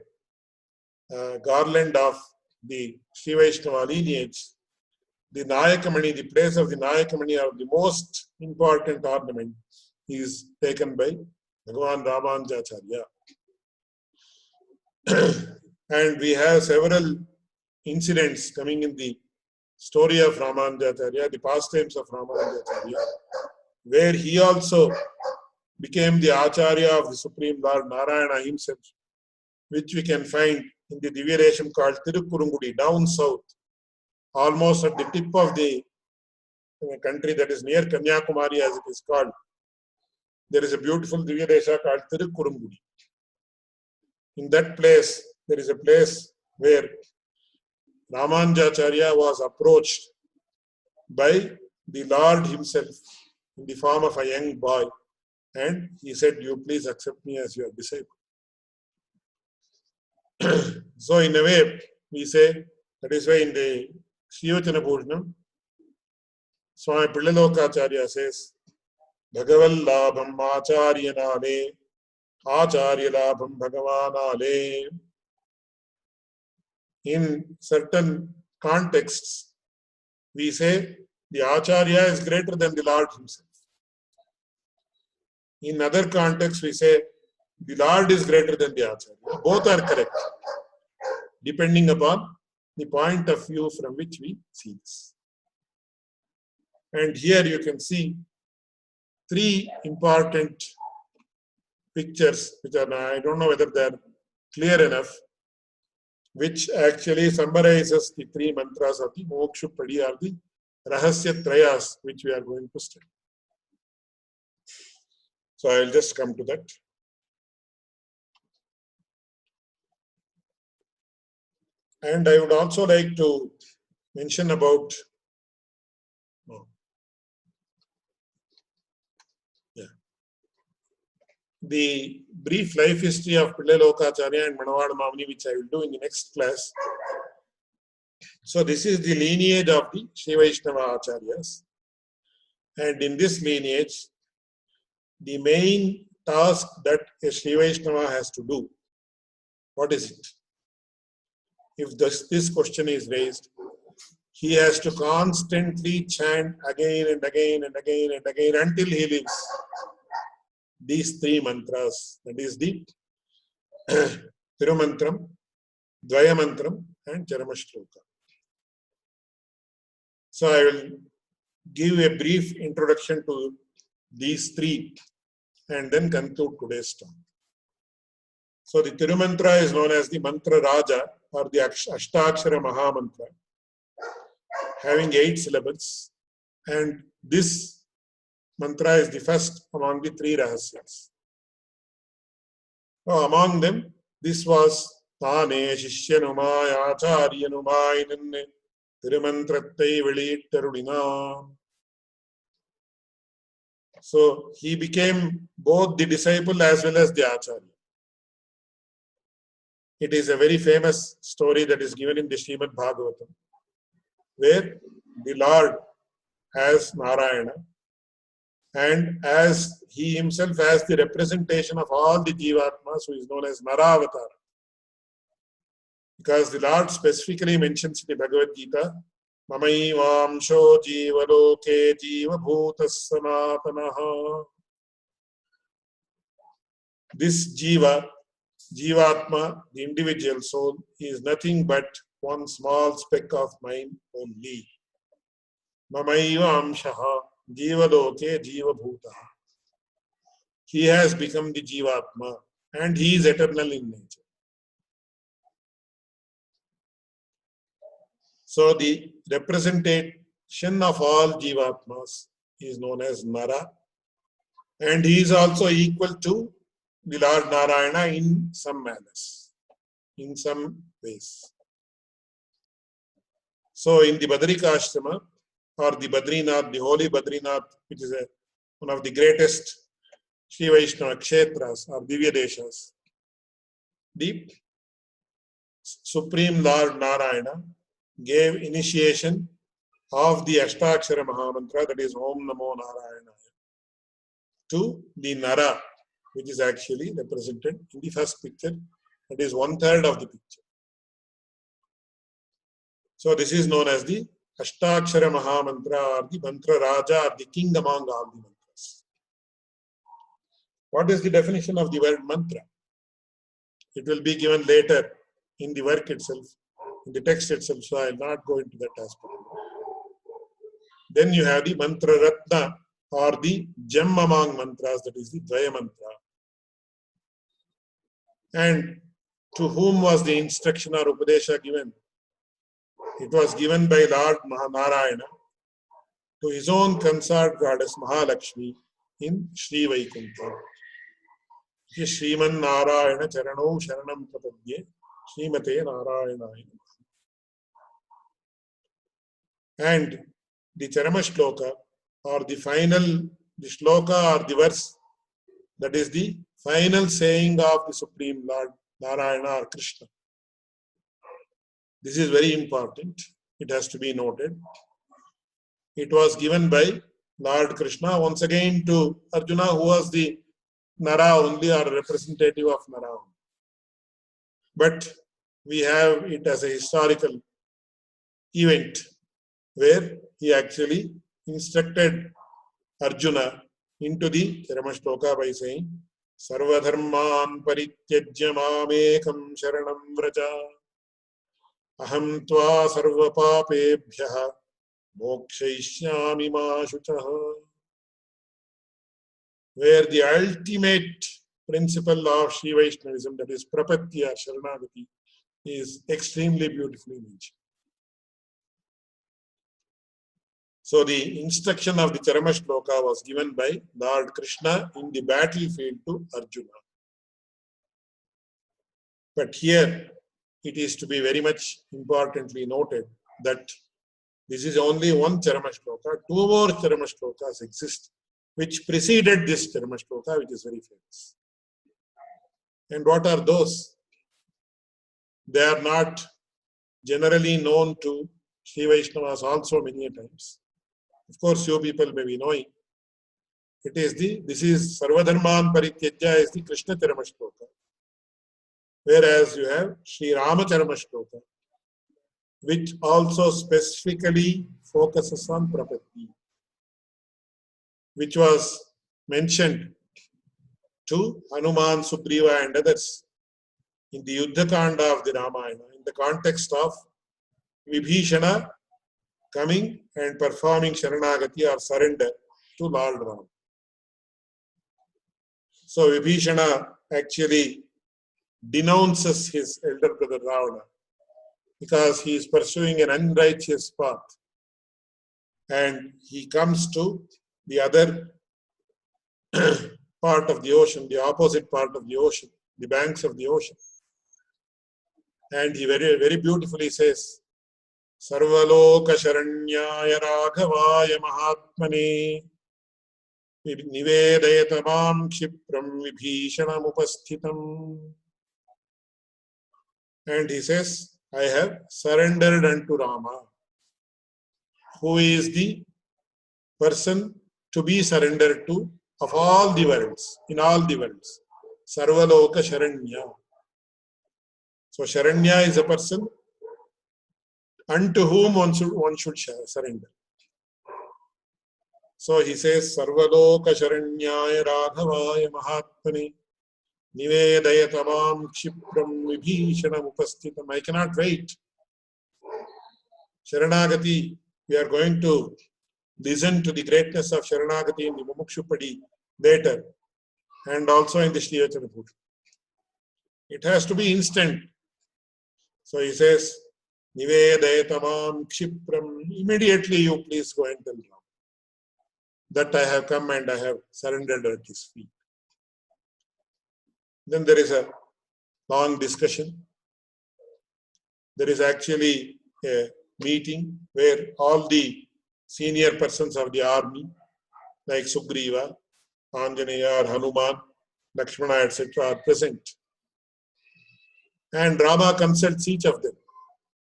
garland of the Sri Vaishnava lineage, the Nayakamani, the place of the Nayakamani, or the most important ornament, is taken by Bhagavan Ramanujacharya. And we have several incidents coming in the story of Ramanujacharya, the pastimes of Ramanujacharya, where he also became the Acharya of the Supreme Lord Narayana himself, which we can find in the Divyadesham called Tirukkurungudi, down south, almost at the tip of the country that is near Kanyakumari as it is called. There is a beautiful Divyadesha called Tirukkurungudi. In that place, there is a place where Ramanujacharya was approached by the Lord himself in the form of a young boy, and he said, "You please accept me as your disciple." So in a way, we say, that is why in the Srivachana Bhushanam, Swami Pillalokacharya says, Bhagaval labham acharyanale, acharya labham bhagavanale. In certain contexts, we say the Acharya is greater than the Lord himself. In other contexts, we say the Lord is greater than the Acharya. Both are correct, depending upon the point of view from which we see this. And here you can see three important pictures, which are, I don't know whether they are clear enough, which actually summarizes the three mantras of the Mumuksupadi, or the Rahasya Trayas, which we are going to study. So I will just come to that. And I would also like to mention about the brief life history of Pillalokacharya and Manavada Mamuni, which I will do in the next class. So this is the lineage of the Sri Vaishnava Acharyas. And in this lineage, the main task that a Sri Vaishnava has to do, what is it? If this question is raised, he has to constantly chant again and again and again and again until he lives these three mantras. That is the Tirumantram, Dvayamantram, and Charamashloka. So I will give a brief introduction to these three and then conclude today's talk. So the Tirumantra is known as the Mantra Raja, or the Ashtakshara Mahamantra, having 8 syllables, and this mantra is the first among the 3 Rahasyas. So among them, this was Tane Shishyanumaya Acharyanumainan Tirumantratte Velittarudina. So he became both the disciple as well as the Acharya. It is a very famous story that is given in the Srimad Bhagavatam, where the Lord has Narayana, and as he himself has the representation of all the Jivatmas, who is known as Naravatar. Because the Lord specifically mentions in the Bhagavad Gita, Mamaivamsho Jivaloke Jiva Bhutas Sanatanaha. This Jivatma, the individual soul, is nothing but one small speck of mine only. Mamaiva amshaha jivaloke jivabhutaha. He has become the Jivatma, and he is eternal in nature. So the representation of all Jivatmas is known as Nara, and he is also equal to the Lord Narayana in some manners, in some ways. So in the Badrika Ashrama, or the Badrinath, the holy Badrinath, which is one of the greatest Sri Vaishnava Kshetras or Divya Deshas, the Supreme Lord Narayana gave initiation of the Ashtakshara Mahamantra, that is Om Namo Narayana, to the Nara, which is actually represented in the first picture, that is 1/3 of the picture. So this is known as the Ashtakshara Mahamantra, or the Mantra Raja, or the king among all the mantras. What is the definition of the word mantra? It will be given later in the work itself, in the text itself, so I will not go into that aspect. Then you have the Mantra Ratna, or the gem among mantras, that is the Dvaya Mantra. And to whom was the instruction or Upadesha given? It was given by Lord Mahanarayana to his own consort goddess Mahalakshmi in Sri Vaikuntha. Shriman Narayana Charano Sharanam Prapadye Srimate Narayanaya. And the Charama Shloka, or the shloka, or the verse, that is the final saying of the Supreme Lord Narayana or Krishna. This is very important. It has to be noted. It was given by Lord Krishna once again to Arjuna, who was the Nara only, or representative of Nara. But we have it as a historical event where he actually instructed Arjuna into the Charamashloka by saying, Sarvadharman parityajya mamekam sharanam vraja aham tva sarvapapebhyaha mokshayishyami ma shuchaha. Where the ultimate principle of Sri Vaishnavism, that is Prapatya, Sharanagati, is extremely beautifully mentioned. So the instruction of the Charama Shloka was given by Lord Krishna in the battlefield to Arjuna. But here it is to be very much importantly noted that this is only one Charama Shloka. Two more Charama Shlokas exist, which preceded this Charama Shloka, which is very famous. And what are those? They are not generally known to Sri Vaishnavas also many times. Of course, you people may be knowing. This is Sarvadharman Parityajya is the Krishna Charama Shloka. Whereas you have Sri Rama Charama Shloka, which also specifically focuses on Prapatti, which was mentioned to Hanuman, Sugriva and others in the Yuddha Kanda of the Ramayana, in the context of Vibhishana coming and performing Sharanagati or surrender to Lord Rama. So Vibhishana actually denounces his elder brother Ravana because he is pursuing an unrighteous path. And he comes to the other part of the ocean, the opposite part of the ocean, the banks of the ocean. And he very, very beautifully says, Sarvaloka Sharanyaya Raghavaya Mahatmane Nivedayatamam Kshipram Vibhishanam Upasthitam. And he says, I have surrendered unto Rama, who is the person to be surrendered to of all the worlds, in all the worlds. Sarvaloka Sharanya. So Sharanya is a person unto whom one should surrender. So he says, Sarvaloka Sharanyaya Raghavaya Mahatmane Nivedayatamam Kshipram Vibhishanam Upasthitam. I cannot wait. Sharanagati, we are going to listen to the greatness of Sharanagati in the Mumuksupadi later and also in the Sri Vachana Puja. It has to be instant. So he says, Nivedayatamam Kshipram. Immediately you please go and tell Ram that I have come and I have surrendered at his feet. Then there is a long discussion. There is actually a meeting where all the senior persons of the army, like Sugriva, Anjaneya, or Hanuman, Lakshmana, etc., are present. And Rama consults each of them.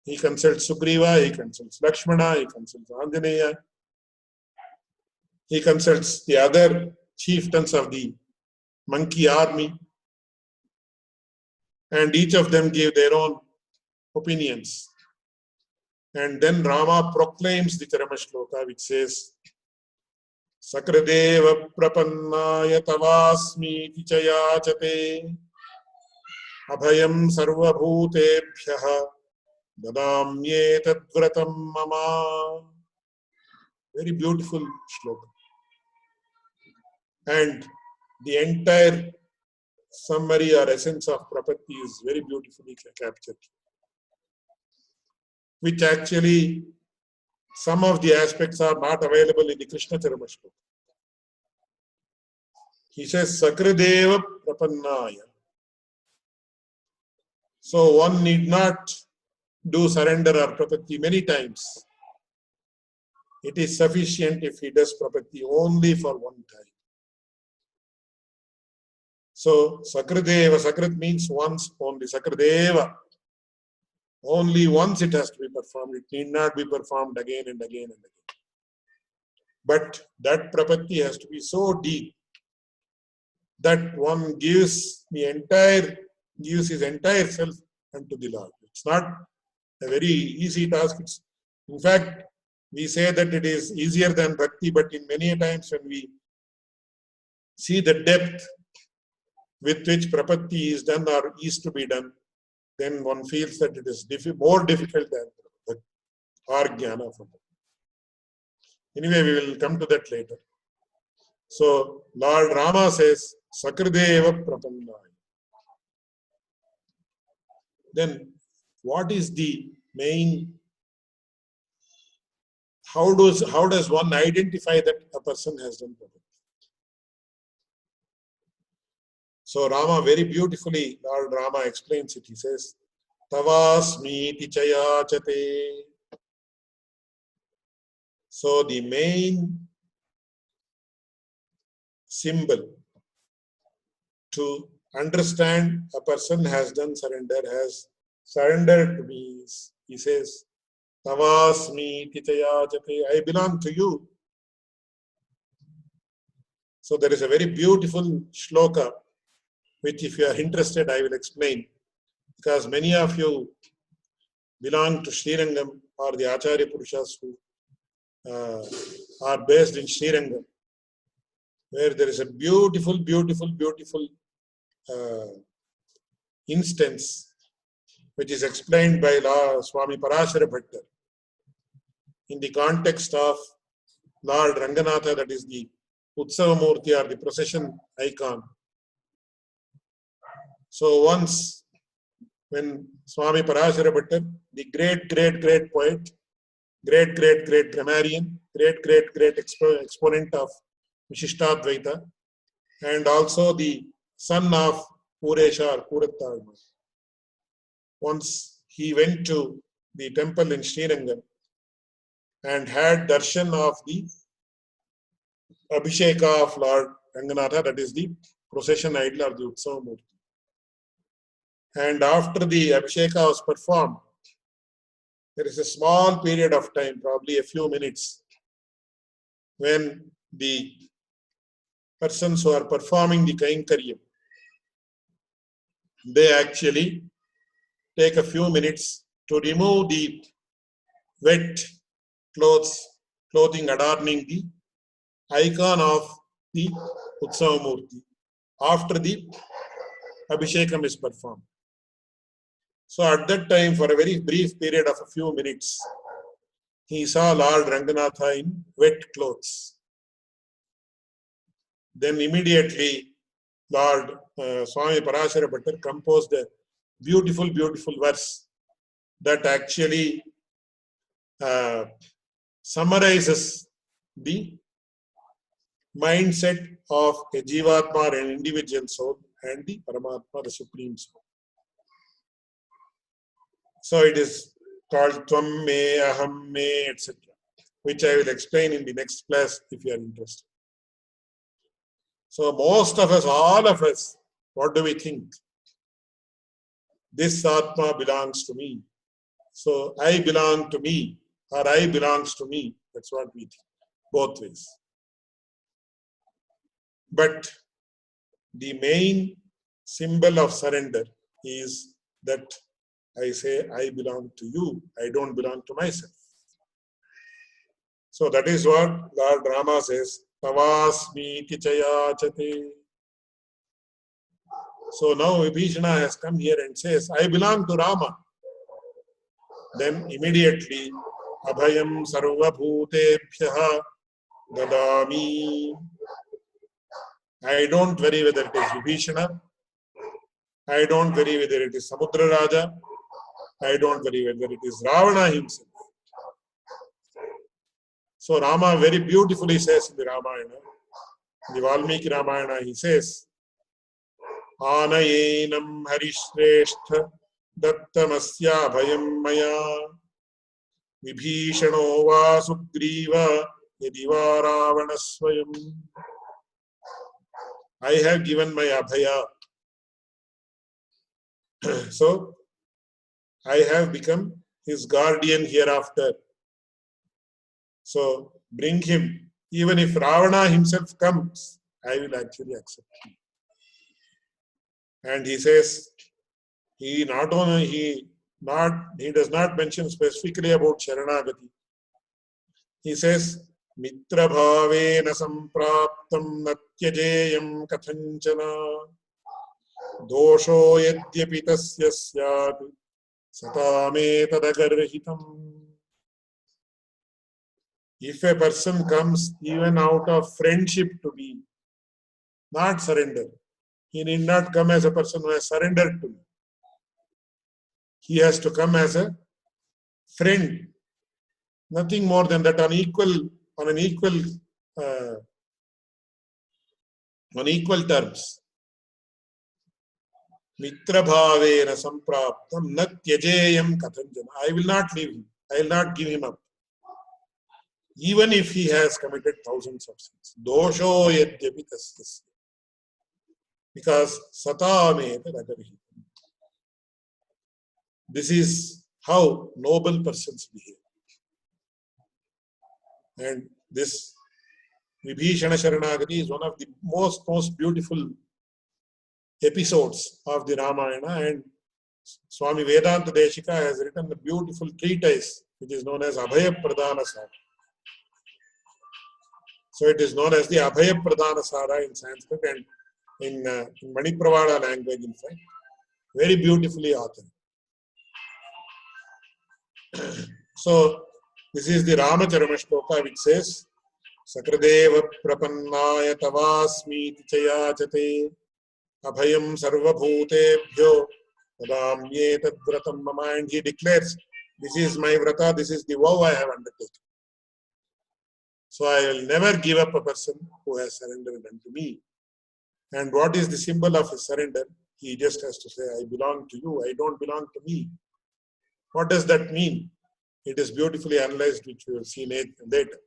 He consults Sugriva, he consults Lakshmana, he consults Anjaneya, he consults the other chieftains of the monkey army, and each of them give their own opinions. And then Rama proclaims the Charama Shloka, which says, Sakradeva prapannaya tavasmi tichayachate abhayam sarvabhutebhyaha dadamyetat vratam mama. Very beautiful shloka. And the entire summary or essence of Prapatti is very beautifully captured, which actually some of the aspects are not available in the Krishna Charama Shloka. He says, Sakradeva Prapannaya. So one need not do surrender or Prapatti many times. It is sufficient if he does Prapatti only for one time. So Sakradeva, Sakrat means once only. Sakradeva. Only once it has to be performed. It need not be performed again and again and again. But that Prapatti has to be so deep that one gives his entire self unto the Lord. It's not a very easy task. In fact, we say that it is easier than Bhakti, but in many times when we see the depth with which Prapatti is done or is to be done, then one feels that it is more difficult than Bhakti or Jnana. Anyway, we will come to that later. So, Lord Rama says, Sakradeva Prapannaya. Then, what is the main, how does one identify that a person has done Prapatti? So, Rama very beautifully, Lord Rama explains it. He says, Tavasmi tichayachate. So, the main symbol to understand a person has done surrender, has surrendered to me. He says, Tavasmi tichayachate, I belong to you. So there is a very beautiful shloka, which if you are interested, I will explain. Because many of you belong to Srirangam or the Acharya Purushas who are based in Srirangam, where there is a beautiful instance which is explained by Swami Parashara Bhattar in the context of Lord Ranganatha, that is the Utsava Murti or the procession icon. So once when Swami Parashara Bhattar, the great poet, great grammarian, great exponent of Vishishtadvaita, and also the son of Puresha or Purattarma. Once he went to the temple in Srirangam and had darshan of the Abhisheka of Lord Ranganatha, that is the procession idol or the Utsava Murti. And after the Abhisheka was performed, there is a small period of time, probably a few minutes, when the persons who are performing the Kainkaryam, they actually take a few minutes to remove the wet clothing adorning the icon of the Utsava Murti after the Abhishekam is performed. So at that time, for a very brief period of a few minutes, he saw Lord Ranganatha in wet clothes. Then immediately, Lord Swami Parashara Bhattar composed a beautiful verse that actually summarizes the mindset of a Jivatma, an individual soul, and the Paramatma, the Supreme Soul. So it is called Tvam Me, Aham Me, etc., which I will explain in the next class if you are interested. So most of us, all of us, what do we think? This Atma belongs to me. So I belong to me, or I belongs to me. That's what we think, both ways. But the main symbol of surrender is that I say, I belong to you, I don't belong to myself. So that is what Lord Rama says, Tavasmiti Chayachate. So now Vibhishana has come here and says, I belong to Rama. Then immediately, Abhayam Sarva Bhutebhyaha Dadami. I don't worry whether it is Vibhishana, I don't worry whether it is Samudra Raja, I don't worry whether it is Ravana himself. So Rama very beautifully says in the Ramayana, the Valmiki Ramayana, he says, Anayenam Harishrestha Dattamasya Bhayam Maya Vibhishano Va Sugriva Yadiva Ravana Swayam. I have given my Abhaya. So I have become his guardian hereafter. So bring him. Even if Ravana himself comes, I will actually accept him. And he says, he does not mention specifically about Sharanagati. He says, Mitra Bhavena Sampraptam Natyajeyam Kathanchana Dosho Yadyapi Tasya Syat Satame Tadagarhitam. If a person comes even out of friendship to me, not surrender, he need not come as a person who has surrendered to me. He has to come as a friend, nothing more than that, on equal terms. Mitra bhavena sampraptam natyajeyam kathanjana. I will not leave him. I will not give him up. Even if he has committed thousands of sins. Dosho yadyapi tasya. Because satame tadagarhitam. This is how noble persons behave. And this Vibhishana Sharanagati is one of the most beautiful episodes of the Ramayana, and Swami Vedanta Deshika has written a beautiful treatise which is known as Abhaya Pradana Sara. So it is known as the Abhaya Pradana Sara in Sanskrit and in Manipravada language, in fact. Very beautifully authored. So this is the Ramacharama Shloka which says, Sakradeva Prapannaya Tavasmi Chayachate Abhayam Sarva Bhutebhyo Tadamye Tadvratam Mama. And he declares, this is my vrata, this is the vow I have undertaken. So I will never give up a person who has surrendered unto me. And what is the symbol of his surrender? He just has to say, I belong to you, I don't belong to me. What does that mean? It is beautifully analyzed, which we will see later.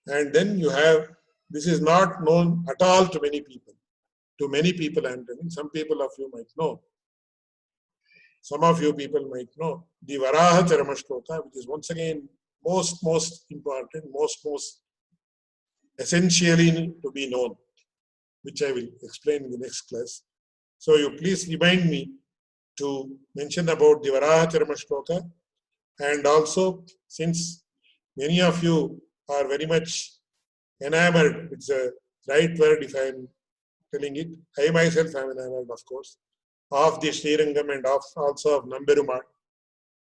And then you have, this is not known at all to many people. To many people I am telling, some people of you might know. Some of you people might know. The Varaha Charama Shloka, which is once again most important, most essentially to be known, which I will explain in the next class. So you please remind me to mention about the Varaha Charama Shloka. And also, since many of you are very much enamored, it's a right word if I am telling it, I myself am enamored, of course, of the Srirangam and also of Namberumal,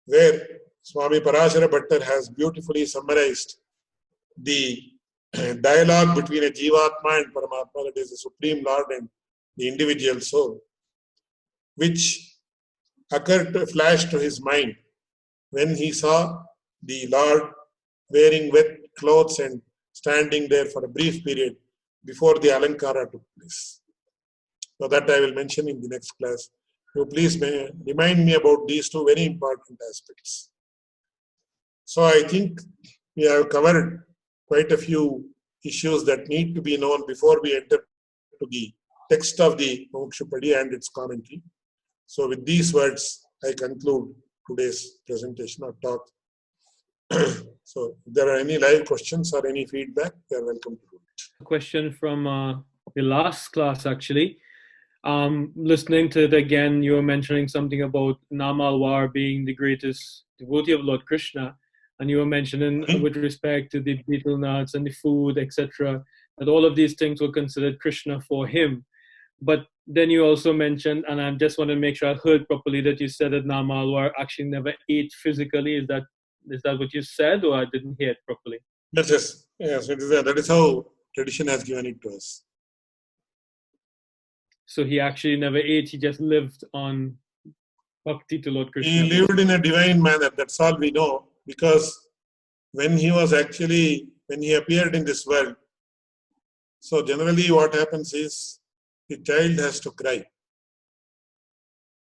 where Swami Parashara Bhattar has beautifully summarized the dialogue between a Jivatma and Paramatma, that is the Supreme Lord and the individual soul, which flashed to his mind when he saw the Lord wearing wet clothes and standing there for a brief period before the Alankara took place. So that I will mention in the next class. you please remind me about these two very important aspects. So I think we have covered quite a few issues that need to be known before we enter to the text of the Mumuksupadi and its commentary. So with these words, I conclude today's presentation or talk. So if there are any live questions or any feedback, you are welcome to do it. A question from the last class, actually. Listening to it again, you were mentioning something about Alwar being the greatest devotee of Lord Krishna, and you were mentioning with respect to the betel nuts and the food, etc., that all of these things were considered Krishna for him. But then you also mentioned, and I just want to make sure I heard properly, that you said that Alwar actually never ate physically. Is that what you said, or I didn't hear it properly? Yes. That is how tradition has given it to us. So he actually never ate, he just lived on bhakti to Lord Krishna. He lived in a divine manner, that's all we know, because when he appeared in this world, so generally what happens is the child has to cry.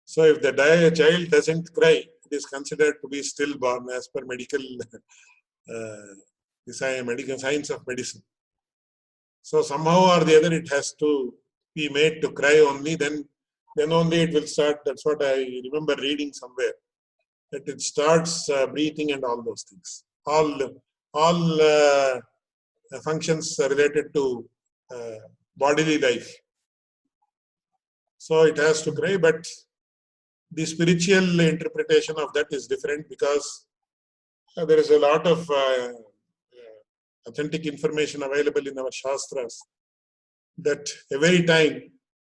So if the child doesn't cry, it is considered to be stillborn as per medical science of medicine. So somehow or the other it has to be made to cry only, then only it will start. That's what I remember reading somewhere, that it starts breathing and all those things. All functions related to bodily life. So it has to cry, but the spiritual interpretation of that is different, because there is a lot of authentic information available in our Shastras, that every time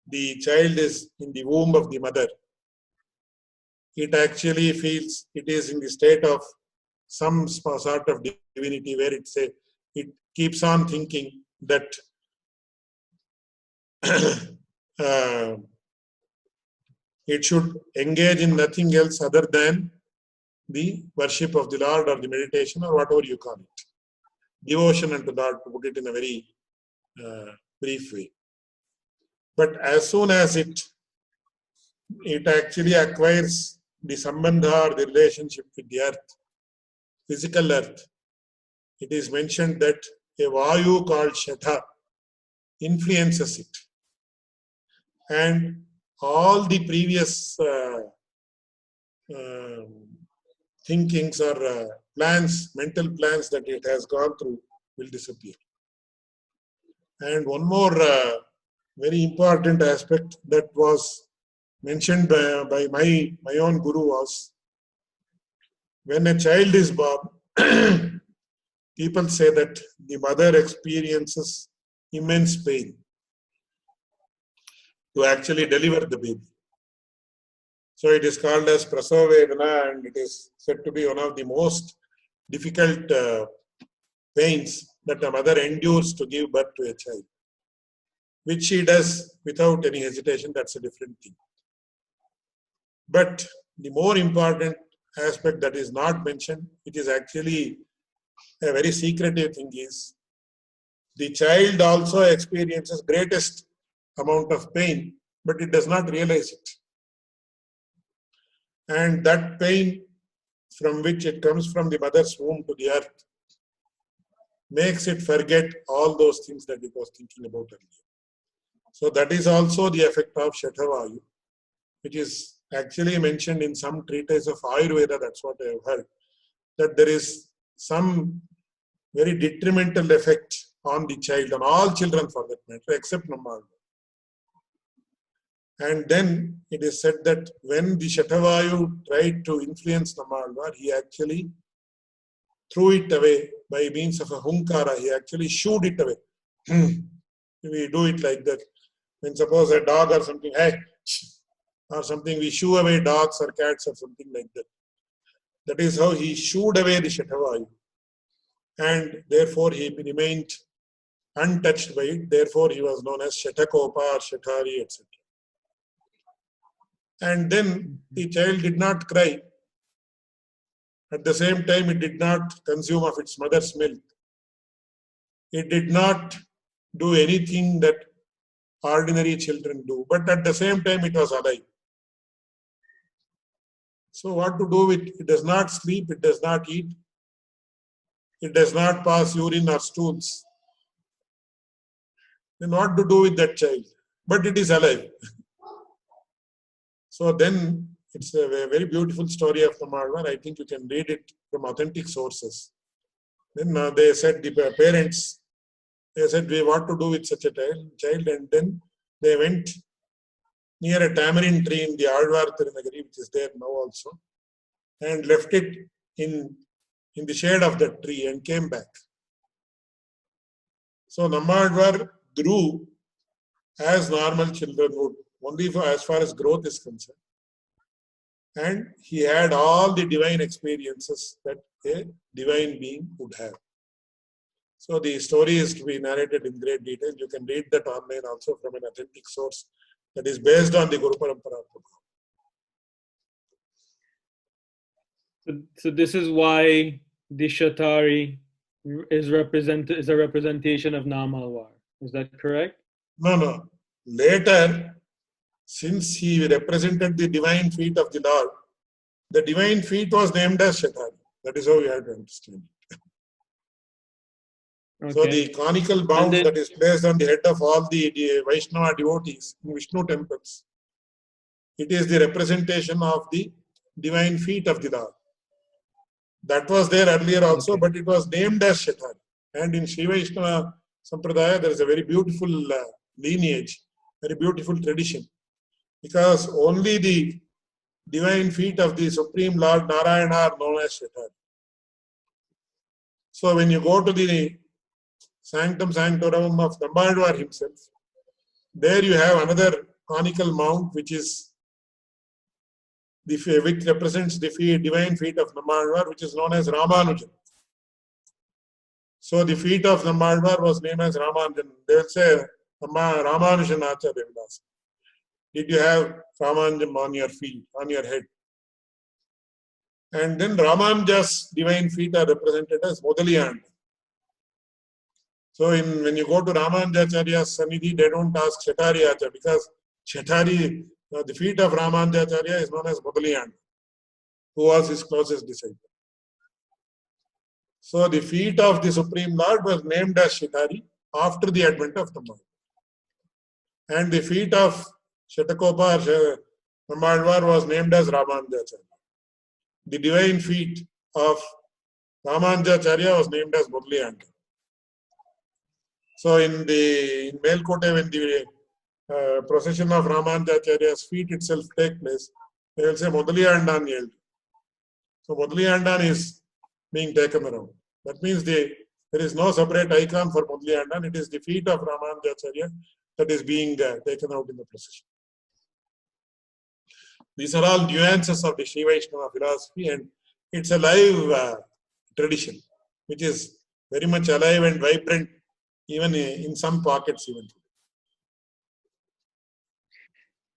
the child is in the womb of the mother, it actually feels it is in the state of some sort of divinity, where it keeps on thinking that it should engage in nothing else other than the worship of the Lord, or the meditation, or whatever you call it. Devotion unto Lord, to put it in a very brief way. But as soon as it actually acquires the sambandha, or the relationship with the earth, physical earth, it is mentioned that a vayu called Shatha influences it. And all the previous thinkings or mental plans that it has gone through will disappear. And one more very important aspect that was mentioned by my own guru was, when a child is born, people say that the mother experiences immense pain to actually deliver the baby. So it is called as prasava vedana, and it is said to be one of the most difficult pains that a mother endures to give birth to a child, which she does without any hesitation. That's a different thing. But the more important aspect that is not mentioned, it is actually a very secretive thing, is the child also experiences greatest amount of pain, but it does not realize it. And that pain, from which it comes from the mother's womb to the earth, makes it forget all those things that it was thinking about earlier. So that is also the effect of Shatavayu, which is actually mentioned in some treatise of Ayurveda. That's what I have heard, that there is some very detrimental effect on the child, on all children for that matter, except Nammalwar. And then it is said that when the Shatavayu tried to influence Nammalwar, he actually threw it away by means of a hunkara. He actually shooed it away. We do it like that. When suppose a dog or something, hey, or something, we shoo away dogs or cats or something like that. That is how he shooed away the Shatavayu. And therefore he remained untouched by it. Therefore he was known as Shatakopa or Shatari, etc. And then the child did not cry. At the same time, it did not consume of its mother's milk. It did not do anything that ordinary children do. But at the same time, it was alive. So what to do with it? Does not sleep, it does not eat, it does not pass urine or stools. Then what to do with that child? But it is alive. So then it's a very beautiful story of Alwar. I think you can read it from authentic sources. Then they said, the parents, they said, we want to do with such a child, and then they went near a tamarind tree in the Alwar Tirunagari, which is there now also, and left it in the shade of that tree and came back. So Nammalwar grew as normal children would, only as far as growth is concerned. And he had all the divine experiences that a divine being would have. So the story is to be narrated in great detail. You can read that online also from an authentic source that is based on the Guru Parampara. So this is why the Shatari is a representation of Namalwar. Is that correct? No. Later, since he represented the divine feet of the Lord, the divine feet was named as Shatari. That is how we have to understand it. Okay. So the conical bound that is placed on the head of all the Vaishnava devotees in Vishnu temples, it is the representation of the divine feet of the Lord. That was there earlier also, but it was named as Shatari. And in Shiva Vaishnava Sampradaya, there is a very beautiful lineage, very beautiful tradition. Because only the divine feet of the Supreme Lord Narayana are known as Shatari. So when you go to the Sanctum Sanctorum of Nammalwar himself, there you have another conical mount which represents the divine feet of Nammalwar, which is known as Ramanujan. So the feet of Nammalwar was named as Ramanujan. They will say Ramanujan Acharya will ask, did you have Ramanujan on your feet, on your head? And then Ramanuja's divine feet are represented as Modaliyand. So when you go to Ramanujacharya's Sannidhi, they don't ask Shatari Acharya, because Shatari, the feet of Ramanujacharya is known as Modaliyand, who was his closest disciple. So the feet of the Supreme Lord was named as Shatari after the advent of Nammalwar. And the feet of Shatakopa or Nammalwar was named as Ramanujacharya. The divine feet of Ramanujacharya was named as Modaliyand. So in Melkote, when the procession of Ramanujacharya's feet itself take place, they will say Modaliyandan Yeld. So Modaliyandan is being taken around. That means there is no separate icon for Modaliyandan. It is the feet of Ramanujacharya that is being taken out in the procession. These are all nuances of the Shiva Vaishnava philosophy, and it's a live tradition, which is very much alive and vibrant, even in some pockets even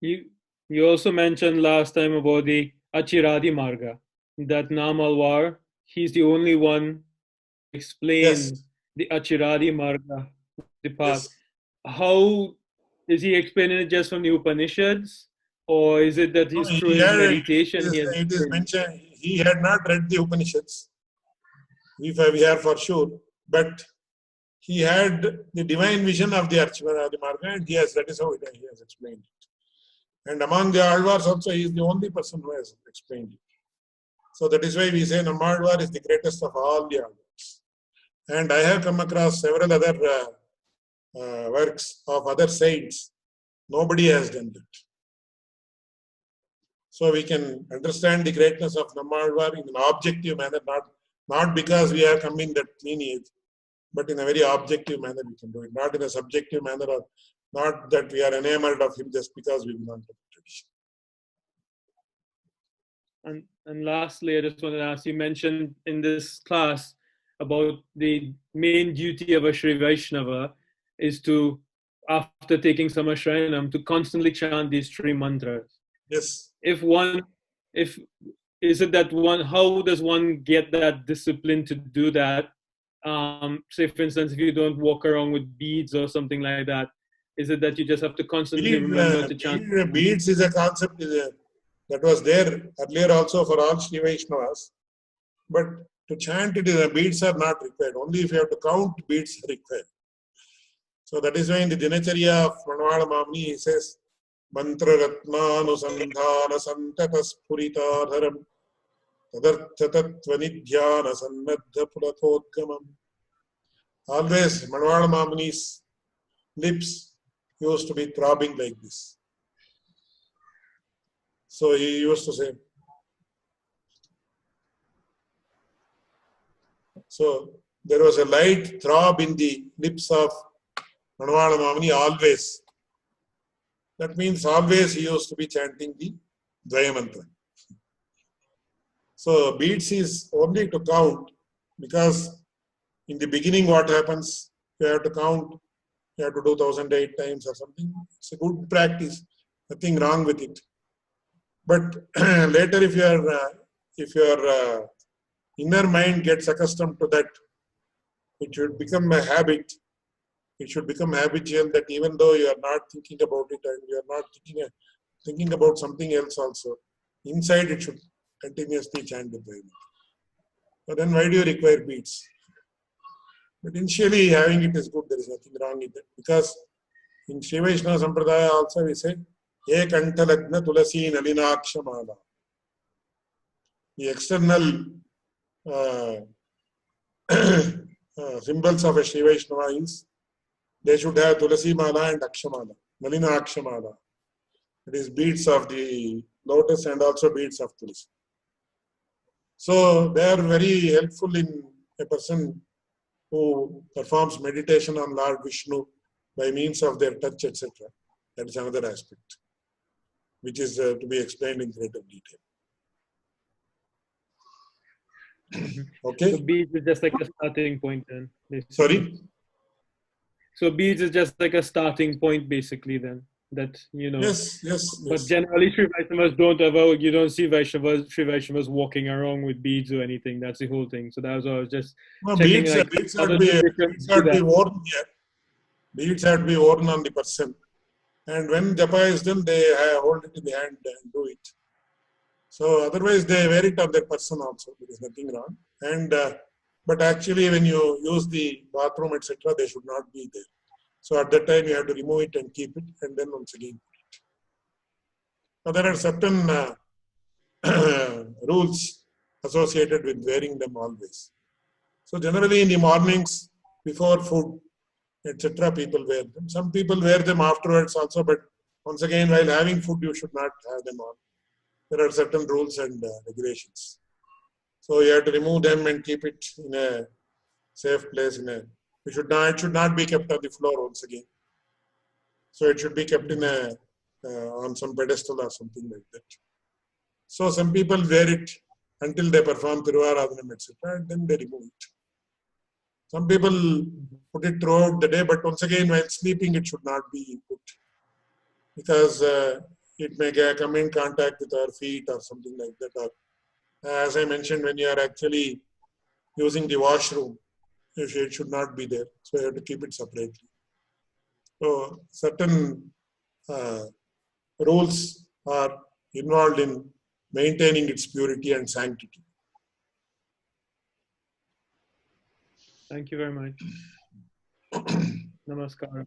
today. You also mentioned last time about the Achiradi Marga, that Namalwar, he's the only one to explain the Achiradi Marga, the path. Yes. How is he explaining it just from the Upanishads, or is it that he's through his meditation? It is mentioned he had not read the Upanishads. We are for sure, but he had the divine vision of the Achiradi Marga, and that is how he has explained it. And among the Alwars also, he is the only person who has explained it. So that is why we say Nammalwar is the greatest of all the Alwars. And I have come across several other works of other saints. Nobody has done that. So we can understand the greatness of Nammalwar in an objective manner, not because we are coming that lineage, but in a very objective manner we can do it, not in a subjective manner, or not that we are enamored of him just because we belong to the tradition. And lastly, I just wanted to ask, you mentioned in this class about the main duty of a Sri Vaishnava is to, after taking Samashrayanam, to constantly chant these three mantras. Yes. How does one get that discipline to do that? Say, for instance, if you don't walk around with beads or something like that, is it that you just have to constantly remember to chant? Beads is a concept. That was there earlier also for all Sri Vaishnavas. But to chant it, beads are not required. Only if you have to count, beads are required. So that is why in the Dinacharya of Manwala Mamni, he says, Mantra Ratmanusandhana Santata Spuritadharam Tadarthatatvanidhyana Sannadha Pulatodgamam. Always Manwala Mamni's lips used to be throbbing like this. So he used to say, so there was a light throb in the lips of Manwala Mamni always. That means always he used to be chanting the Dvaya Mantra. So beads is only to count, because in the beginning what happens, you have to count, you have to do 1008 times or something. It's a good practice, nothing wrong with it. But later if your inner mind gets accustomed to that, it should become a habit. It should become habitual, that even though you are not thinking about it and you are not thinking about something else also, inside it should continuously chant the Dvaya Mantra. But then why do you require beads? But initially having it is good, there is nothing wrong with it. Because in Sri Vaishnava Sampradaya also we say, Ek Antalagna Tulasi Nalinakshamala. The external symbols of a Sri Vaishnava is, they should have Tulasi Mala and Akshamala, Nalina Akshamala. It is beads of the lotus and also beads of Tulasi. So they are very helpful in a person who performs meditation on Lord Vishnu by means of their touch, etc. That is another aspect, which is to be explained in greater detail. Okay. So beads is just like a starting point then. Basically. Sorry? So beads is just like a starting point basically then. That, you know. Yes. But generally Sri Vaishnavas you don't see Sri Vaishnavas walking around with beads or anything. That's the whole thing. So that was what I was just checking. Beads, like, beads have to be worn here. Beads have to be worn on the person. And when japa is done, they hold it in the hand and do it. So otherwise they wear it on their person also. There is nothing wrong. And but actually when you use the bathroom, etc., they should not be there. So at that time you have to remove it and keep it, and then once again put it. Now there are certain rules associated with wearing them always. So generally in the mornings before food, etc., people wear them. Some people wear them afterwards also, but once again while having food you should not have them on. There are certain rules and regulations. So you have to remove them and keep it in a safe place. It should not be kept on the floor once again. So it should be kept in on some pedestal or something like that. So some people wear it until they perform Tiruvaradhanam, etc., and then they remove it. Some people put it throughout the day, but once again while sleeping it should not be put, because it may come in contact with our feet or something like that. Or, as I mentioned, when you are actually using the washroom, it should not be there. So you have to keep it separately. So certain rules are involved in maintaining its purity and sanctity. Thank you very much. Namaskar.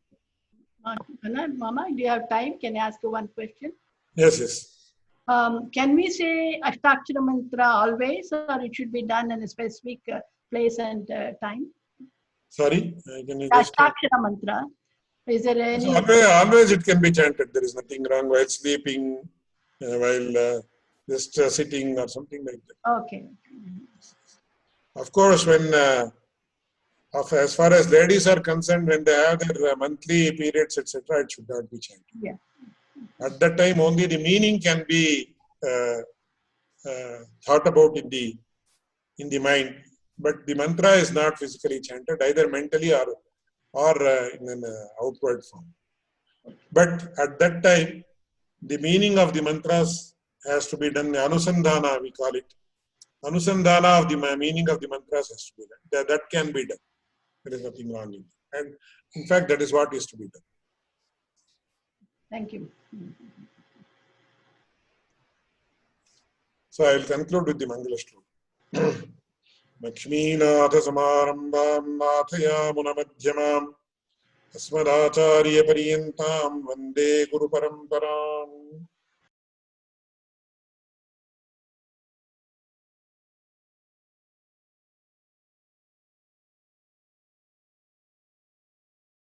Mama, do you have time? Can I ask you one question? Yes. Can we say Ashtakshara mantra always, or it should be done in a specific place and time? Sorry? Can you just Ashtakshara mantra. Is there any? So always it can be chanted. There is nothing wrong while sleeping, while just sitting or something like that. Okay. Of course, when as far as ladies are concerned, when they have their monthly periods, etc., it should not be chanted. Yeah. At that time, only the meaning can be thought about in the mind, but the mantra is not physically chanted, either mentally or in an outward form. But at that time, the meaning of the mantras has to be done. Anusandhana, we call it. Anusandhana of the meaning of the mantras has to be done. That can be done. There is nothing wrong in it. And in fact, that is what is to be done. Thank you. So I will conclude with the Mangala Shloka. Lakshmīnātha samārambām nāthayāmunamadhyamām अस्मदाचार्यपर्यन्तां वन्दे गुरुपरम्पराम्